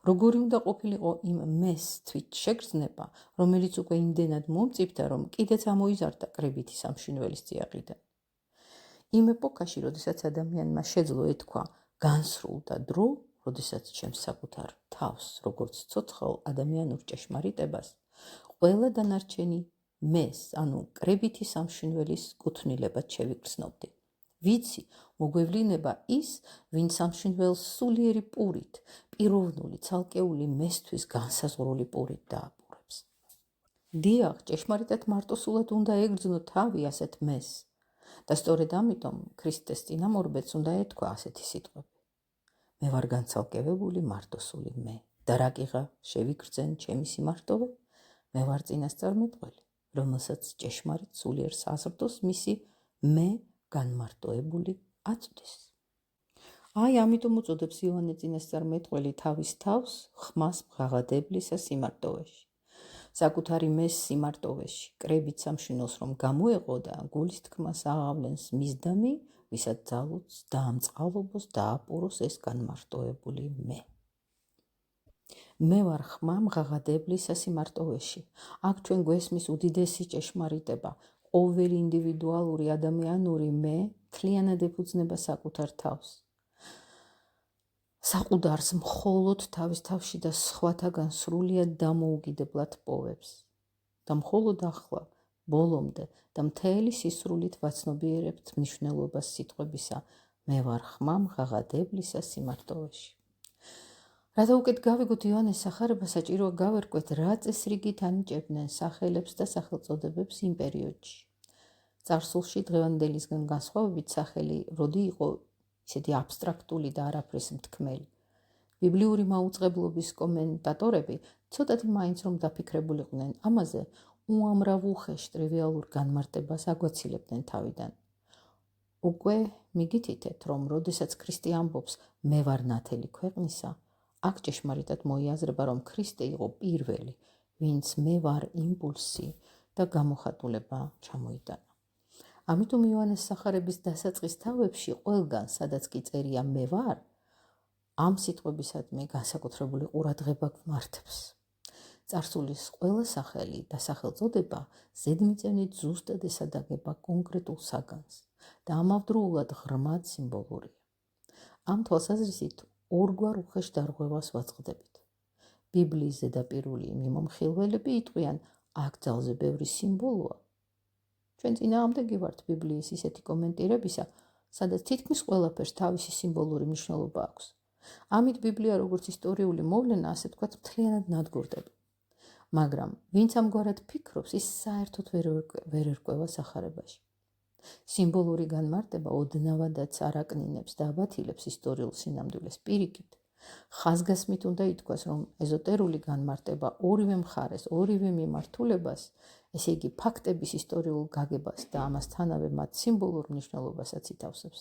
როგორი უნდა ყოფილიყო იმ მეს თვით შეგრძნება, რომელიც უკვე იმდენად მომწიფდა, რომ კიდეც ამოიზარდა კრებითი სამშვენიერების წიაღიდან. იმ ეპოქაში, როდესაც ადამიანმა შეძლო ეთქვა განსრულდა დრო, როდესაც ჩემს საკუთარ თავს, როგორც ცოცხალ ადამიანურ ჭეშმარიტებას, ყველა დანარჩენი მეს, ანუ კრებითი სამშვენიერების კუთვნილებად შევიგრძნობდი. ვიცი, მოგვევლინება ის, ვინ სამშვენიერს სულიერი პურით, პიროვნული, ცალკეული მესთვის განსაზღვრული პურით დააპურებს. დიახ, ჭეშმარიტად მარტოსულად უნდა ეგრძნო თავი ასეთ მეს. და სწორედ ამიტომ ქრისტეს წინამორბედს უნდა ეთქვა ასეთი სიტყვები. მე ვარ განცალკევებული მარტოსული მე და რა კიღა შევიგრძენ ჩემი სიმარტოვე? მე ვარ წინასწარმეტყველი, რომელსაც ჭეშმარიტ სულიერ საზრდოს მისი მე განმარტოებული აწვდის. აი ამიტომ უწოდებს იოანე წინასწარმეტყველი თავის თავს ხმას მღაღადებლისა სიმარტოვეში. საკუთარი მეს სიმარტოვეში, კრებით სამშვენოს რომ გამოეყო და გულის თქმას აღავლენს მისდამი, ვისაც ძალუც დაამწყალობოს დააპუროს ეს განმარტოებული მე. მე ვარ ხმა მღაღადებლისა სიმარტოვეში. აქ ჩვენ გვესმის უდიდესი ჭეშმარიტება, ყოველი ინდივიდუალური ადამიანური მე მთლიანად ეფუძნება საკუთარ თავს. საყუდარს მხოლოდ თავის თავში და სხვათაგან სრულიად დამოუკიდებლად პოვებს. და მხოლოდ ახლა, ბოლომდე და მთელი სისრულით ვაცნობიერებთ მნიშვნელობას სიტყვებისა მე ვარ ხმა მღაღადებლისა სიმარტოვეში. რათა უკეთ გავიგოთ იოანეს სახარება, საჭიროა გავერკვეთ, რა წესრიგით ანიჭებდნენ სახელებს და სახელწოდებებს იმ პერიოდში. წარსულში დღევანდელისგან განსხვავებით სახელი როდი იყო ისეთი აბსტრაქტული და არაფრის მთქმელი. ბიბლიური მაუწყებლობის კომენტატორები ცოტათი მაინც რომ დაფიქრებულიყვნენ ამაზე, უამრავ უხეშ ტრივიალურ განმარტებას აგვაცილებდნენ თავიდან. უკვე მიგითითეთ, რომ როდესაც ქრისტე ამბობს მე ვარ ნათელი ქვეყნისა, აქ ჭეშმარიტად მოიაზრება, რომ ქრისტე იყო პირველი, ვინც მე ვარ იმპულსი და გამოხატულება ჩამოიტანა. ამიტომ იოანეს სახარების დასაწყის თავებში ყველგან, სადაც კი წერია მე ვარ, ამ სიტყვებისადმი განსაკუთრებული ყურადღება გვმართებს. წარსულის ყველა სახელი და სახელწოდება ზედმიწევნით ზუსტად ესადაგება კონკრეტულ საგანს და ამავდროულად ღრმად სიმბოლურია. ამ თვალსაზრისით ორგვარ უხეშ დარღვევას ვაწყდებით. ბიბლიის ზედაპირული მიმომხილველები იტყვიან, აქ ძალზე ბევრი სიმბოლოა. ჩვენ წინააღმდეგი ვართ ბიბლიის ისეთი კომენტირებისა, სადაც თითქმის ყველაფერს თავისი სიმბოლური მნიშვნელობა აქვს. ამით ბიბლია როგორც ისტორიული მოვლენა, ასე ვთქვათ, მთლიანად ნადგურდება. მაგრამ ვინც ამგვარად ფიქრობს, ის საერთოდ ვერ ერკვევა სახარებაში. სიმბოლური განმარტება ოდნავადაც არაკნინებს და აბათილებს ისტორიულ სინამდვილეს. პირიქით, ხაზგასმით უნდა ითქვას, რომ ეზოტერული განმარტება ორივე მხარეს, ორივე მიმართულებას, ესე იგი ფაქტების ისტორიულ გაგებას და ამასთანავე მათ სიმბოლურ მნიშვნელობასაც ითავსებს.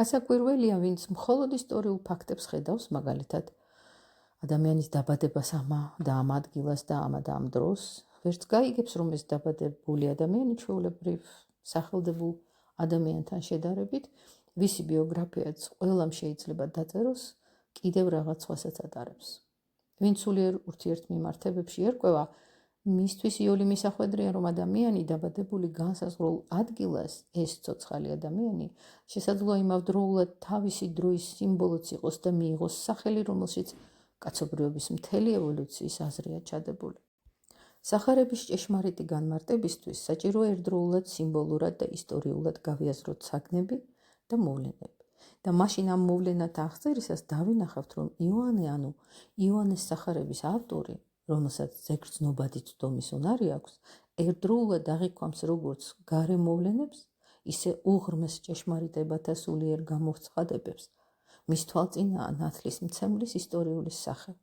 ასაკვირველია, ვინც მხოლოდ ისტორიულ ფაქტებს ხედავს, მაგალითად, ადამიანის დაბადებას და ამ ადგილას და ამ დროს, ვერც გაიგებს, რომ ეს დაბადებული ადამიანი ჩვეულებრივ სახელდებულ ადამიანთან შედარებით, ვისი ბიოგრაფიაც ყველამ შეიძლება დაწეროს, კიდევ რაღაც სხვასაც ატარებს. ვინც სულიერ ურთიერთმიმართებებში ერკვევა, მისთვის იოლი მისახვედრია, რომ ადამიანი დაბადებული განსაზღვრულ ადგილას, ეს ცოცხალი ადამიანი, შესაძლოა იმავდროულად თავისი დროის სიმბოლოც იყოს და მიიღოს სახელი, რომელშიც კაცობრიობის მთელი ევოლუციის აზრია ჩადებული. სახარების ჭეშმარიტი განმარტებისთვის საჭიროა ერთდროულად სიმბოლურად და ისტორიულად გავიაზროთ საგნები და მოვლენები. და მაშინ ამ მოვლენათა აღწერისას დავინახავთ, რომ იოანეს სახარების ავტორი, რომელსაც ზეგრძნობადი წვდომის უნარი აქვს, ერთდროულად აღიქვამს როგორც გარე მოვლენებს, ისე უღრმეს ჭეშმარიტებათა სულიერ გამოცხადებებს. მის თვალწინაა ნათლისმცემლის ისტორიული სახე.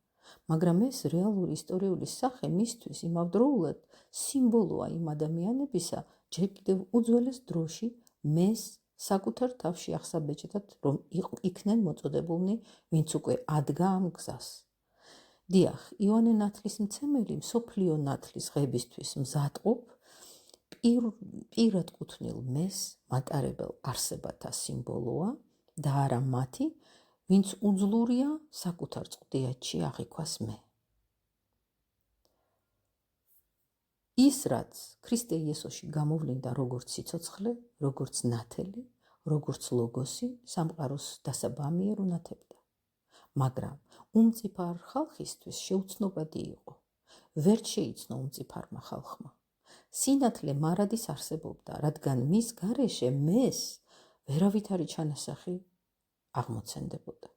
მაგრამ ეს რეალური ისტორიული სახე მისთვის იმავდროულად სიმბოლოა იმ ადამიანებისა, ჯერ კიდევ უძველეს დროში მეს საკუთარ თავში აღსაბეჭდად, რომ იქნენ მოწოდებულნი, ვინც უკვე ადგა ამ გზას. დიახ, იოანე ნათლისმცემელი მსოფლიო ნათლის ღებისთვის მზადყოფ პირად კუთვნილ მეს მატარებელ არსებათა სიმბოლოა და არა მათი, ვინც უძლურია საკუთარ წყვდიათში აღიქვას მე. ის, რაც ქრისტე იესოში გამოვლინდა როგორც სიცოცხლე, როგორც ნათელი, როგორც ლოგოსი, სამყაროს დასაბამიერ უნათებდა. მაგრამ უმწიფარ ხალხისთვის შეუცნობადი იყო. ვერ შეიცნო უმწიფარმა ხალხმა. სინათლე მარადის არსებობდა, რადგან მის გარეშე მეს ვერავითარი ჩანასახი აღმოცენდებოდა.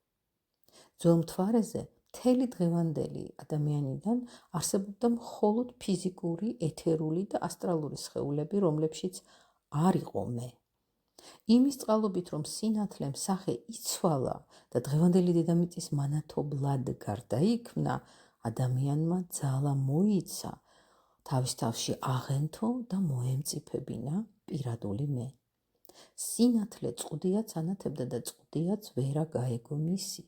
ძველ მთვარეზე მთელი დღევანდელი ადამიანიდან არსებობდა მხოლოდ ფიზიკური, ეთერული და ასტრალური სხეულები, რომლებშიც არ იყო მე. იმის წყალობით, რომ სინათლემ სახე იცვალა და დღევანდელი დედამიწის მანათობლად გარდაიქმნა, ადამიანმა ძალა მოიცა თავის თავში აღენთო და მოემწიფებინა პირადული მე. სინათლე წყვდიაც ანათებდა და წყვდიაც ვერა გაეგო მისი.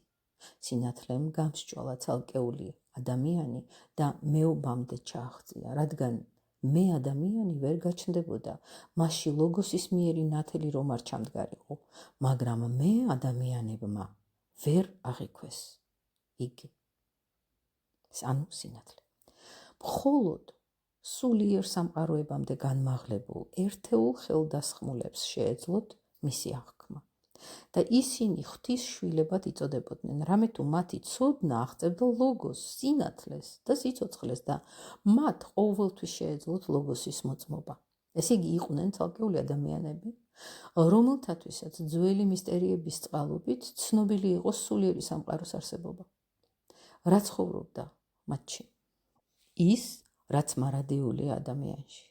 სინათლემ გამსჭვალა ცალკეული ადამიანი და მეობამდე ჩააღწია, რადგან მე ადამიანი ვერ გაჩნდებოდა, მასში ლოგოსის მიერი ნათელი რომ არ ჩამდგარიყო, მაგრამ მე ადამიანებმა ვერ აღიქვეს იგი. ანუ სინათლე. მხოლოდ სულიერ სამყაროებამდე განმაღლებულ ერთეულ ხელდასხმულებს შეეძლოთ მისი აღქმა. და ისინი ღვთის შვილებად იწოდებოდნენ, რამე თუ მათი ცოდნა აღწევდა ლოგოს, სინათლეს და სიცოცხლეს და მათ ყოველთვის შეეძლოთ ლოგოსის მოწმობა. ესე იგი იყვნენ ცალკეული ადამიანები, რომელთათვისაც ძველი მისტერიების წყალობით ცნობილი იყო სულიერი სამყაროს არსებობა. რა ცხოვრობდა მათში? ის, რაც მარადიულია ადამიანში.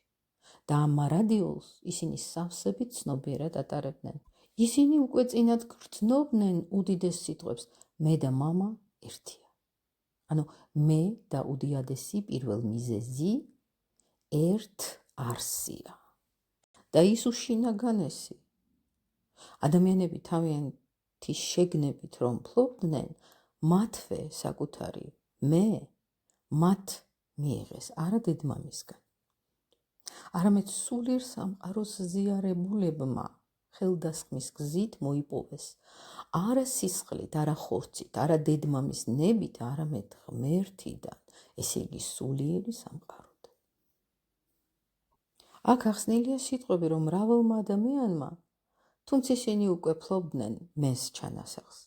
და ამ მარადიულს ისინი სავსებით ცნობიერად ატარებდნენ. ისინი უკვე წინათ გრძნობდნენ უდიდეს სიტყვებს, მე და მამა ერთია. ანუ მე და უდიადესი პირველ მიზეზი ერთ არსია. და ის უშინაგანესი. ადამიანები თავიანთი შეგნებით რომ ფლობდნენ, მათვე საკუთარი მე მათ მიიღეს, არა დედმამისგან. არამედ სულიერ სამყაროს ზიარებულებმა ხელდასხმის გზით მოიპოვეს, არა სისხლით, არა ხორცით, არა დედმამის ნებით, არამედ ღმერთიდან, ესე იგი სულიერი სამყაროდან. აქ ახსნილია სიტყვები, რომ მრავალმა ადამიანმა, თუმცა ისინი უკვე ფლობდნენ მეს ჩანასახს,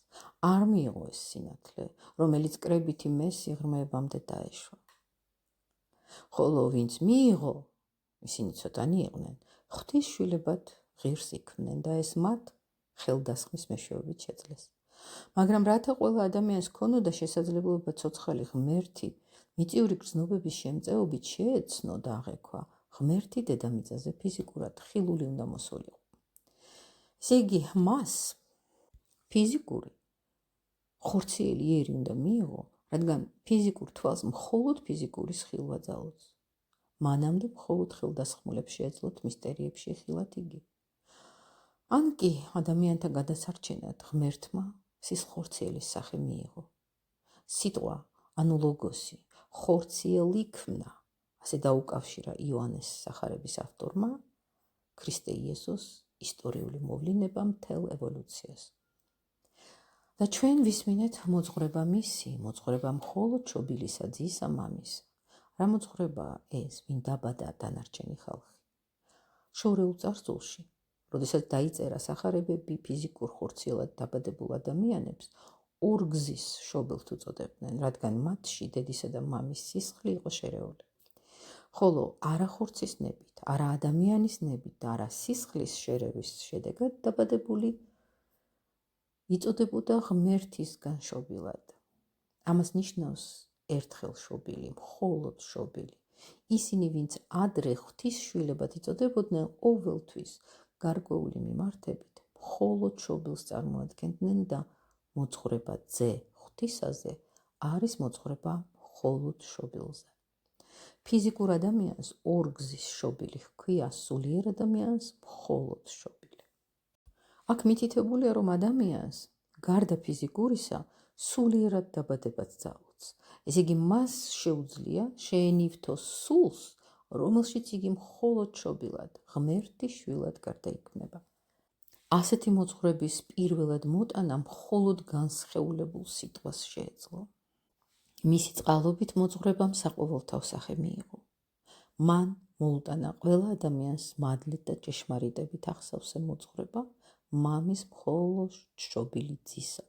არ მიიღო ეს სინათლე, რომელიც კრებითი მესი ღრმებამდე დაეშვა. ხოლო ვინც მიიღო, ისინი ცოტანი იყვნენ, ღვთისშვილებად ღირს იქმნენ და ეს მათ ხელდასხმის მეშვეობით შეძლეს. მაგრამ რათა ყველა ადამიანს ჰქონოდა შესაძლებლობა ცოცხალი ღმერთი მიწიური გრძნობების შემწეობით შეეცნო და აღექვა, ღმერთი დედამიწაზე ფიზიკურად ხილული უნდა მოსულიყო. ესე იგი, მას ფიზიკური ხორციელი იერი უნდა მიიღო, რადგან ფიზიკურ თვალს მხოლოდ ფიზიკური სხილვა ძალუძს. მანამდე მხოლოდ ხელდასხმულებს შეეძლოთ მისტერიებში ხილათ იგი. ან კი ადამიანთა გადასარჩენად ღმერთმა სისხლხორციელის სახე მიიღო. სიტყვა, ანუ ლოგოსი, ხორციელ იქმნა, ასე დაუკავშირა იოანეს სახარების ავტორმა ქრისტე იესოს ისტორიული მოვლინება მთელ ევოლუციას. და ჩვენ ვისმინეთ მოძღვრება მისი, მოძღვრება მხოლოდ შობილისა ძისა მამის. რა მოძღვრებაა ეს, ვინ დაბადა დანარჩენი ხალხი? შორეულ წარსულში, როდესაც დაიწერა სახარებები ფიზიკურ ხორციელად დაბადებულ ადამიანებს, ორ გზის შობილთ უწოდებდნენ, რადგან მათში დედისა და მამის სისხლი იყო შერეული. ხოლო არა ხორცის ნებით, არა ადამიანის ნებით და არა სისხლის შერევის შედეგად დაბადებული იწოდებოდა ღმერთისგან შობილად. ამას ნიშნავს ერთხელ შობილი, მხოლოდ შობილი. ისინი, ვინც ადრე ღვთისშვილებად იწოდებოდნენ, ყოველთვის გარკვეული მიმართებით მხოლოდ შობილს წარმოადგენდნენ და მოძღვრება ძე ღვთისაზე არის მოძღვრება მხოლოდ შობილზე. ფიზიკურ ადამიანს ორ გზის შობილი ჰქვია, სულიერ ადამიანს მხოლოდ შობილი. აქ მითითებულია, რომ ადამიანს გარდა ფიზიკურისა სულიერად დაბადებაც ძალუძს. ესე იგი, მას შეუძლია შეენივთოს სულს, რომელშიც იგი მხოლოდ შობილად, ღმერთის შვილად გარდაიქმნება. ასეთი მოძღვრების პირველად მოტანა მხოლოდ განსხეულებულ სიტყვას შეეძლო. მისი წყალობით მოძღვრებამ საყოველთაო სახე მიიღო. მან მოუტანა ყველა ადამიანს მადლით და ჭეშმარიტებით ახსავსე მოძღვრება მამის მხოლოდ შობილი ძისა.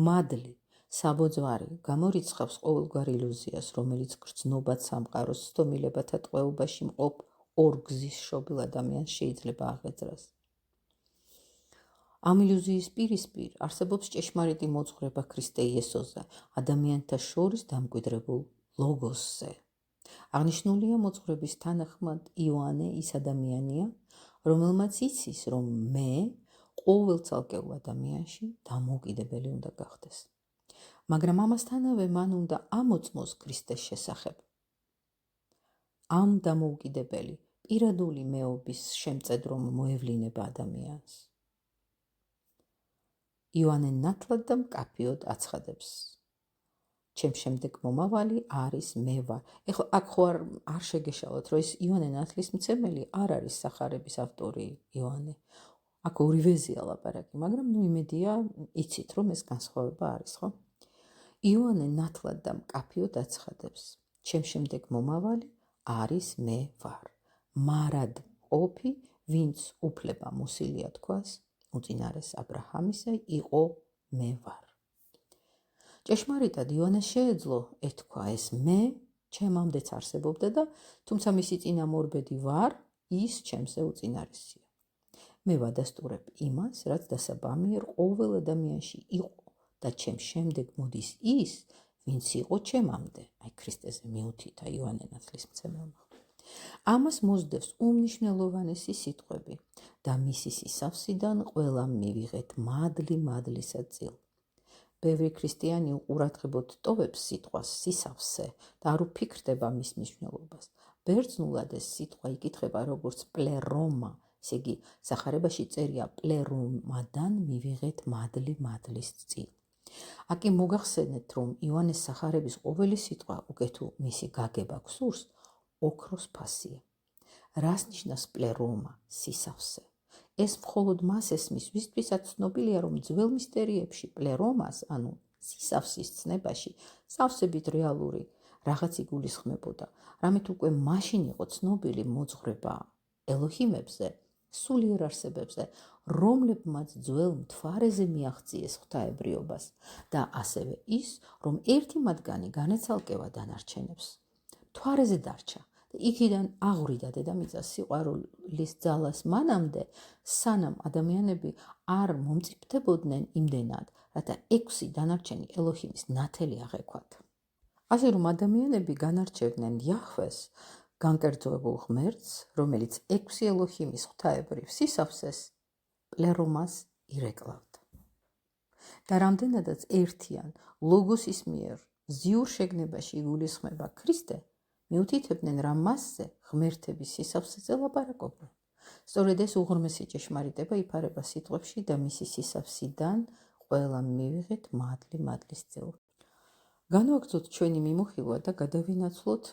მადლი, საბოძვარი გამორიცხავს ყოველგვარ ილუზიას, რომელიც გრძნობად სამყაროს ცდომილებათა ტყვეობაში მყოფ ორ გზის შობილ ადამიანს შეიძლება აღეძრას. ამ ილუზიის პირისპირ არსებობს ჭეშმარიტი მოძღვრება ქრისტე იესოზე, ადამიანთა შორის დამკვიდრებულ ლოგოსზე. აღნიშნულია მოძღვრების თანახმად იოანე ის ადამიანია, რომელმაც იცის, რომ მე ყოველ ცალკეულ ადამიანში დამოუკიდებელი უნდა გახდეს. მაგრამ ამასთანავე მან უნდა ამოწმოს ქრისტეს შესახებ. ამ დამოუკიდებელი პირადული მეობის შემწედრომ მოევლინება ადამიანს. იოანე ნათლად და მკაფიოდ აცხადებს. ჩემ შემდეგ მომავალი არის მე ვარ. ეხლა აქ ხო არ შეგეშალოთ, რომ ეს იოანე ნათლისმცემელი არ არის სახარების ავტორი იოანე. აქ ორივეზეა ლაპარაკი, მაგრამ იმედია იცით, რომ ეს განსხვავება არის, ხო? იოანე ნათლად და მკაფიოდ აცხადებს. ჩემ შემდეგ მომავალი არის მე ვარ. მარად ყოფი, ვინც უფლება მოსილია თქვას, უწინარეს აბრაჰამისა იყო მე ვარ. ჭეშმარიტად იოანეს შეეძლო ეთქვა ეს მე ჩემამდეც არსებობდა და თუმცა მისი წინამორბედი ვარ, ის ჩემზე უწინარესია. მე ვადასტურებ იმას, რაც დასაბამიერ ყოველ ადამიანში იყო და ჩემ შემდეგ მოდის ის, ვინც იყო ჩემამდე, აი ქრისტეზე მიუთითა იოანე ნათლისმცემელმა. ამას მოსდევს უმნიშვნელოვანესი სიტყვები და მისი სისავსიდან ყველამ მივიღეთ მადლი მადლისა წილ. ბევრი ქრისტიანი უყურადღებოდ ტოვებს სიტყვას სისავსე და არ უფიქრდება მის მნიშვნელობას. ბერძნულად ეს სიტყვა იკითხება როგორც პლერომა, ესე იგი სახარებაში წერია პლერომადან მივიღეთ მადლი მადლის წილ. აქ მოგახსენეთ, რომ იოანეს სახარების ყოველი სიტყვა უკეთო მისი გაგება გსურს, ოქროს ფასია. რას ნიშნავს პლერომა, სისავსე? ეს მხოლოდ მას ესმის, ვისთვისაც ცნობილია, რომ ძველ მისტერიებში პლერომას, ანუ სისავსის ცნებაში, სავსებით რეალური რაღაც იგულისხმებოდა. რამით უკვე მაშინ იყო ცნობილი მოძღვრება ელოჰიმებზე, სულიერ არსებებზე, რომლებმაც ძველ მთვარეზე მიაღწიეს ღვთაებრიობას და ასევე ის, რომ ერთი მათგანი განეცალკევა დანარჩენებს. მთვარეზე დარჩა იქიდან აღვრიდა დედამიწა სიყვარულის ძალას მანამდე, სანამ ადამიანები არ მომწიფდებოდნენ იმდენად, რათა 6 დანარჩენი ელოჰიმის ნათელი აღექვათ. ასე რომ ადამიანები განარჩევდნენ იაჰვეს, განკერძოებულ ღმერთს, რომელიც 6 ელოჰიმის ღვთაებრივ სისავსეს პლერომას ირეკლავდა. და რამდენადაც ერთიან ლოგოსის მიერ ზიურ შეგნებაში იგულისხმება ქრისტე, მიუთითებდნენ, რომ მასზე ღმერთების სისავსეზე ლაპარაკობდნენ. სწორედ ეს უღრმესი ჭეშმარიტება იფარება სიტყვებში და მისი სისავსიდან ყველა მივიღეთ მადლი მადლის წევრ. განვაგრძოთ ჩვენი მიმოხილვა და გადავინაცვლოთ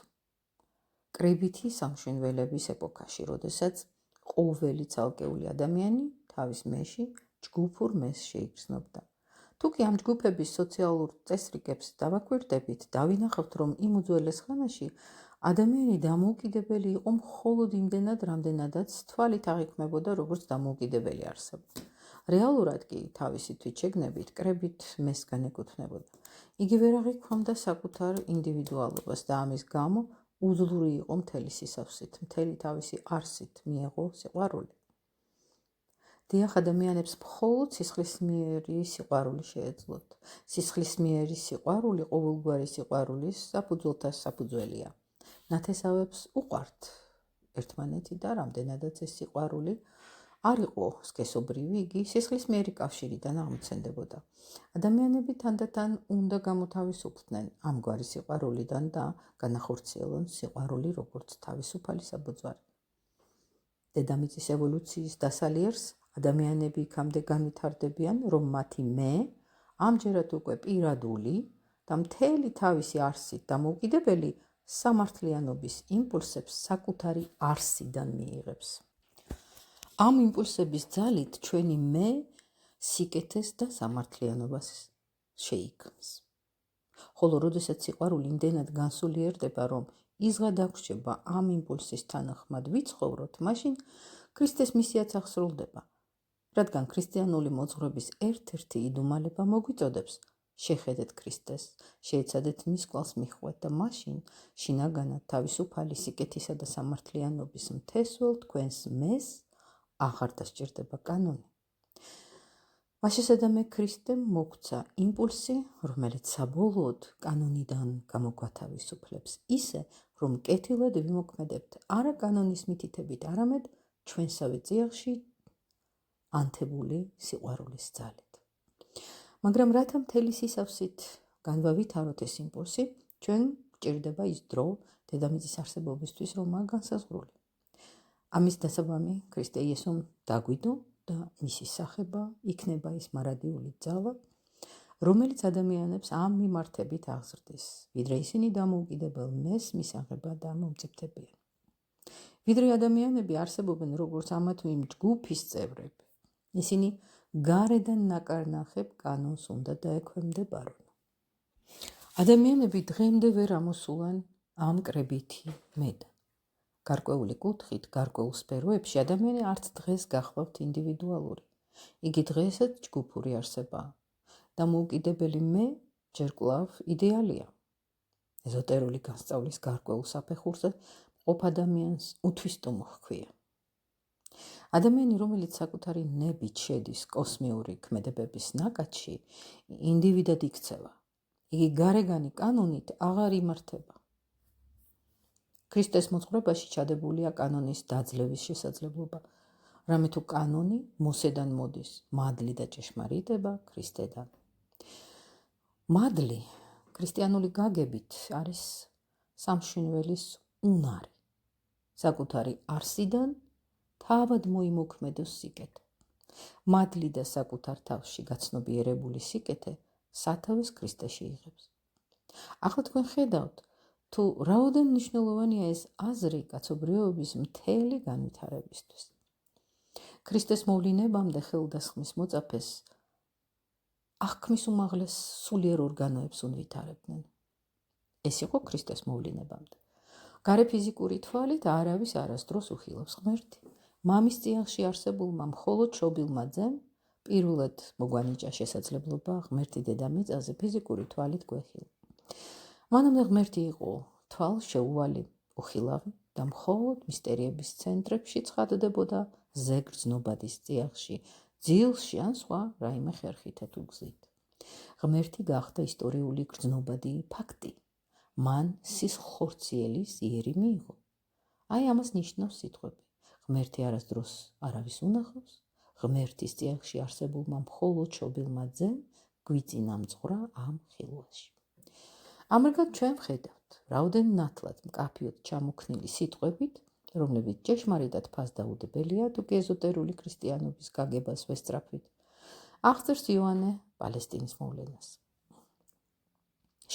კრებითი სამშვენველების ეპოქაში, როდესაც ყოველი ცალკეული ადამიანი თავის მეში ჯგუფურ მეს შეიგრძნობდა. თუკი ამ ჯგუფების სოციალურ წესრიგებს დავაკვირდებით, დავინახავთ, რომ იმ უძველეს ხანაში ადამიანი დამოუკიდებელი იყო მხოლოდ იმდენად, რამდენადაც თვალით აღიქმებოდა, როგორც დამოუკიდებელი არსება. რეალურად კი თავისი თვითშეგნებით კრებით მესგან ეკუთვნებოდა. იგი ვერ აღიქვამდა საკუთარ ინდივიდუალობას და ამის გამო უძლური იყო მთელი სისავსით, მთელი თავისი არსით მიეღო სიყვარული. დიახ, ადამიანებს მხოლოდ სისხლისმიერი სიყვარული შეეძლოთ. სისხლისმიერი სიყვარული ყოველგვარი სიყვარულის საფუძველთა საფუძველია. ნათესავებს უყვართ ერთმანეთი და რამდენადაც ეს სიყვარული არ იყო სქესობრივი, იგი სისხლისმიერი კავშირიდან აღმოცენდებოდა. ადამიანები თანდათან უნდა გამოთავისუფლდნენ ამგვარი სიყვარულიდან და განახორციელონ სიყვარული როგორც თავისუფალი საბოძვარი. დედამიწის ევოლუციის დასალიერს ადამიანები იქამდე განვითარდებიან, რომ მათი მე ამჯერად უკვე პირადული და მთელი თავისი არსით დამოუკიდებელი სამართლიანობის იმპულსებს საკუთარი არსიდან მიიღებს. ამ იმპულსების ძალით ჩვენი მე სიკეთეს და სამართლიანობას შეიქმს. ხოლო როდესაც სიყვარული იმდენად განსულიერდება, რომ იზღადაგრჩება ამ იმპულსის თანახმად ვიცხოვროთ, მაშინ ქრისტეს მისიაც აღსრულდება, რადგან ქრისტიანული მოძღვრების ერთ-ერთი იდუმალება მოგვიწოდებს შეხედეთ ქრისტეს, შეეცადეთ მის კვალს მიხვეთ და მაშინ შინაგანად თავისუფალი სიკეთისა და სამართლიანობის მთესველ თქვენს მეს აღარ დასჭირდება კანონი. მაშესადამე ქრისტემ მოგცა იმპულსი, რომელიც საბოლოოდ კანონიდან გამოგვათავისუფლებს, ისე, რომ კეთილად ვიმოქმედებთ არა კანონის მითითებით, არამედ ჩვენსავე წიაღში ანთებული სიყვარულის ძალით. მაგრამ რათა მთელი სისავსით განვავითაროთ ეს იმპულსი, ჩვენ გვჭირდება ის დრო დედამიწის არსებობისთვის, რომაა განსაზღვრული. ამის დასაბამი ქრისტე იესომ დაგვიდო და მისი სახება იქნება ის მარადიული ძალა, რომელიც ადამიანებს ამ მიმართებით აღზრდის, ვიდრე ისინი დამოუკიდებელ მეს მისაღებად და მომწიფდებიან. ვიდრე ადამიანები არსებობენ როგორც ამა თუ იმ ჯგუფის წევრები, ისინი გარედან ნაკარნახებ კანონს უნდა დაექვემდებარონ. ადამიანები დღემდე ვერ ამოსულან ამ კრებითი მედან. გარკვეული კუთხით, გარკვეულ სფეროებში ადამიანი არც დღეს გახლავთ ინდივიდუალური. იგი დღესაც ჯგუფური არსებაა. დამოუკიდებელი მე ჯერ კვლავ იდეალია. ეზოტერული განსწავლის გარკვეულ საფეხურზე მყოფ ადამიანს უთვისტომო ჰქვია. ადამიანი, რომელიც საკუთარი ნებით შედის კოსმიური ქმედებების ნაკადში, ინდივიდად იქცევა. იგი გარეგანი კანონით აღარ იმართება. ქრისტეს მოძღვრებაში ჩადებულია კანონის დაძლევის შესაძლებლობა, რამე თუ კანონი მოსედან მოდის, მადლი და ჭეშმარიტება ქრისტედან. მადლი ქრისტიანული გაგებით არის სამშვენველის უნარი, საკუთარი არსიდან თავად მოიმოქმედოს სიკეთე. მადლი და საკუთარ თავში გაცნობიერებული სიკეთე სათავეს ქრისტეში იღებს. ახლა თქვენ ხედავთ, თუ რაოდენ მნიშვნელოვანია ეს აზრი კაცობრიობის მთელი განვითარებისთვის. ქრისტეს მოვლინებამდე ხელდასხმის მოწაფეს აღქმის უმაღლეს სულიერ ორგანოებს უნვითარებდნენ. ეს იყო ქრისტეს მოვლინებამდე. გარე ფიზიკური თვალით არავის არასდროს უხილავს ღმერთი. მამის წიაღში არსებულმა მხოლოდ შობილმა ძემ პირველად მოგვანიჭა შესაძლებლობა ღმერთი დედამიწაზე ფიზიკური თვალით გვეხილა. მანამდე ღმერთი იყო თვალ შეუვალი, უხილავი და მხოლოდ მისტერიების ცენტრებში ცხადდებოდა ზეგრძნობადის წიაღში, ძილში ან სხვა რაიმე ხერხითა თუ გზით. ღმერთი გახდა ისტორიული გრძნობადი ფაქტი. მან სისხლხორციელის იერი მიიღო. აი ამას ნიშნავს სიტყვები. ღმერთი არასდროს არავის უნახავს, ღმერთის წიაღში არსებულმა მხოლოდ შობილმა ძემ გვიწინამწყვრა ამ ხილვაში. ამრიგად ჩვენ ვხედავთ, რაოდენ ნათლად მკაფიოდ ჩამოქნილი სიტყვებით, რომლებიც ჭეშმარიტად ფასდაუდებელია თუკი ეზოტერული ქრისტიანობის გაგებას ვესწრაფვით, აღწერს იოანე პალესტინის მოვლენას.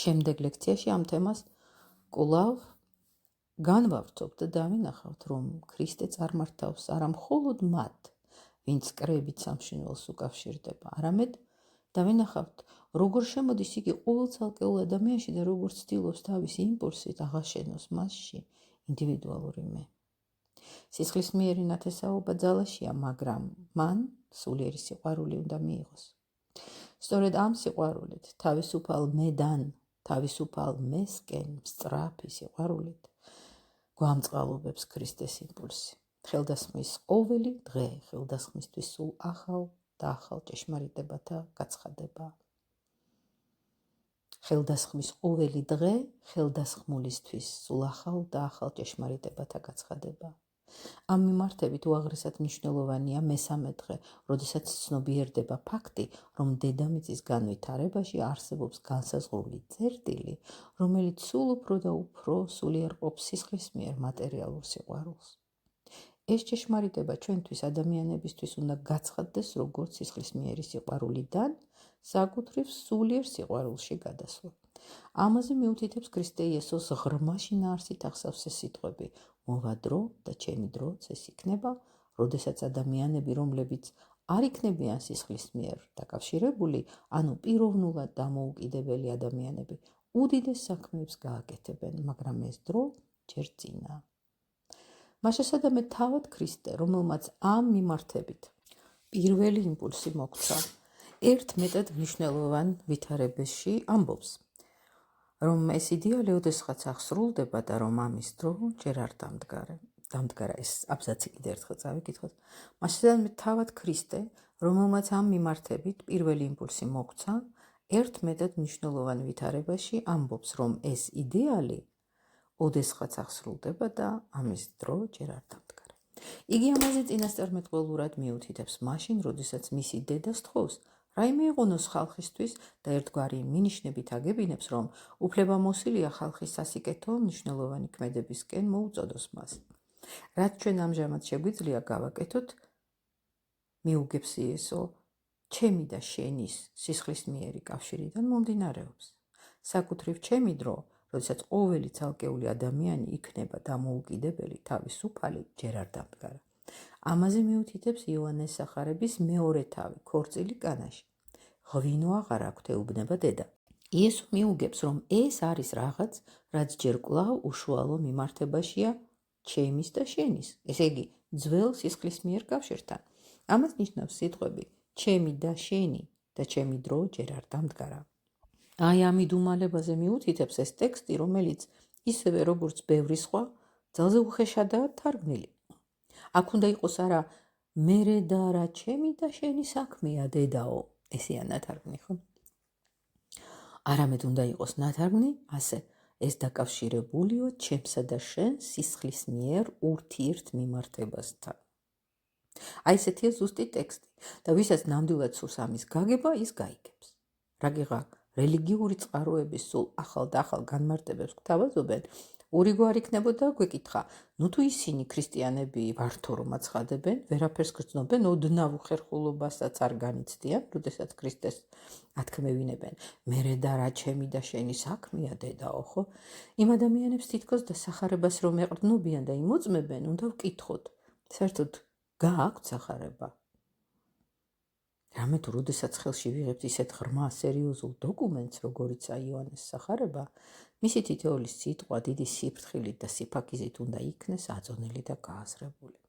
შემდეგ ლექციაში ამ თემას კვლავ განვავრცობთ და დავინახავთ, რომ ქრისტე წარმართავს არა მხოლოდ მათ, ვინც კრებით სამშინველს უკავშირდება, არამედ დავინახავთ, როგორ შემოდის იგი ყოველ ცალკეულ ადამიანში და როგორ ცდილობს თავისი იმპულსით აღაშენოს მასში ინდივიდუალური მე. სისხლისმიერი ნათესაობა ძალაშია, მაგრამ მან სულიერი სიყვარული უნდა მიიღოს. სწორედ ამ სიყვარულით, თავისუფალ მედან, თავისუფალ მესკენ, სწრაფი სიყვარულით გვამწყალობებს ქრისტეს იმპულსი. ხელდასხმის ყოველი დღე ხელდასხმისთვის სულ ახალ და ახალ ჭეშმარიტებათა გაცხადება. ხელდასხმის ყოველი დღე ხელდასხმულისთვის სულ ახალ და ახალ ჭეშმარიტებათა გაცხადება. ამ მიმართებით უაღრესად მნიშვნელოვანია მესამე დღე, როდესაც ცნობიერდება ფაქტი, რომ დედამიწის განვითარებაში არსებობს განსაზღვრული წერტილი, რომელიც სულ უფრო და უფრო სულიერ ყოფს სისხლის მიერ მატერიალურ სიყვარულს. ეს ჭეშმარიტება ჩვენთვის ადამიანებისთვის უნდა გაცხადდეს როგორც სისხლისმიერი სიყვარულიდან საკუთრივ სულიერ სიყვარულში გადასვლა. ამაზე მიუთითებს ქრისტე იესოს ღრმა შინაარსით ახსავსე სიტყვები: მოვა დრო და ჩემი დროც ეს იქნება, როდესაც ადამიანები, რომლებიც არ იქნებიან სისხლის მიერ დაკავშირებული, ანუ პიროვნულად დამოუკიდებელი ადამიანები, უდიდეს საქმეებს გააკეთებენ, მაგრამ ეს დრო ჯერ წინაა. მას შესაძამე თავად ქრისტე, რომელმაც ამ მიმართებით პირველი იმპულსი მოგვცა, ერთ მეტად მნიშვნელოვან ვითარებაში ამბობს, რომ ეს იდეალი ოდესღაც აღსრულდება და რომ ამის დრო ჯერ არ დამდგარა. ეს აბზაცი კიდევ ერთხელ წავიკითხოთ. მას შესაძამე თავად ქრისტე, რომელმაც ამ მიმართებით პირველი იმპულსი მოგვცა, ერთ მეტად მნიშვნელოვან ვითარებაში ამბობს, რომ ეს იდეალი ოდესღაც აღსრულდება და ამის დრო ჯერ არ დამდგარა. იგი ამაზე წინასწარმეტყველურად მიუთითებს მაშინ, როდესაც მისი დედა სთხოვს, რაიმე იყონოს ხალხისთვის და ერთგვარი მინიშნებით აგებინებს, რომ უფლებამოსილია ხალხის სასიკეთო მნიშვნელოვანი ქმედებისკენ მოუწოდოს მას. რაც ჩვენ ამჟამად შეგვიძლია გავაკეთოთ, მიუგებს იესო, ჩემი და შენის სისხლისმიერი კავშირიდან მომდინარეობს. საკუთრივ ჩემი დრო, როდესაც ყოველი ცალკეული ადამიანი იქნება დამოუკიდებელი, თავისუფალი, ჯერ არ დამდგარა. ამაზე მიუთითებს იოანეს სახარების მეორე თავი, ქორწილი კანაში. ღვინო აღარ აქვთ, ეუბნება დედა. იესო მიუგებს, რომ ეს არის რაღაც, რაც ჯერ კვლავ უშუალო მიმართებაშია ჩემის და შენის, ესე იგი, ძველ სისხლისმიერ კავშირთან. ამას ნიშნავს სიტყვები ჩემი და შენი და ჩემი დრო ჯერ არ დამდგარა. აი ამ იდუმალებაზე მიუთითებს ეს ტექსტი, რომელიც ისევე როგორც ბევრი სხვა, ძალზე უხეშადაა თარგმნილი. აქ უნდა იყოს არა მერე და არა ჩემი და შენი საქმეა დედაო, ესეა ნათარგმნი, ხო? არამედ უნდა იყოს ნათარგმნი ასე, ეს დაკავშირებულიო ჩემსა და შენ სისხლის მიერ ურთიერთ მიმართებასთან. აი ესეთია ზუსტი ტექსტი და ვისაც ნამდვილად სურს ამის გაგება, ის გაიგებს. რაგიღა რელიგიური წყაროების სულ ახალ და ახალ განმარტებებს გვთავაზობენ, ურიგო არ იქნებოდა გვეკითხა, ნუ თუ ისინი ქრისტიანები ვართო რომ აცხადებენ, ვერაფერს გრძნობენ, ოდნავ უხერხულობასაც არ განიცდიან, როდესაც ქრისტეს ათქმევინებენ, მერე და რა ჩემი და შენი საქმეა დედაო, ხო? იმ ადამიანებს თითქოს დასახარებას რომ ეყრდნობიან და იმოწმებენ, უნდა ვკითხოთ, საერთოდ გააქვთ სახარება? რამე თუ როდესაც ხელში ვიღებთ ისეთ ღრმა სერიოზულ დოკუმენტს, როგორიცაა იოანეს სახარება, მისი თითოეული სიტყვა დიდი სიფრთხილით და სიფაქიზით უნდა იქნეს აწონილი და გააზრებული.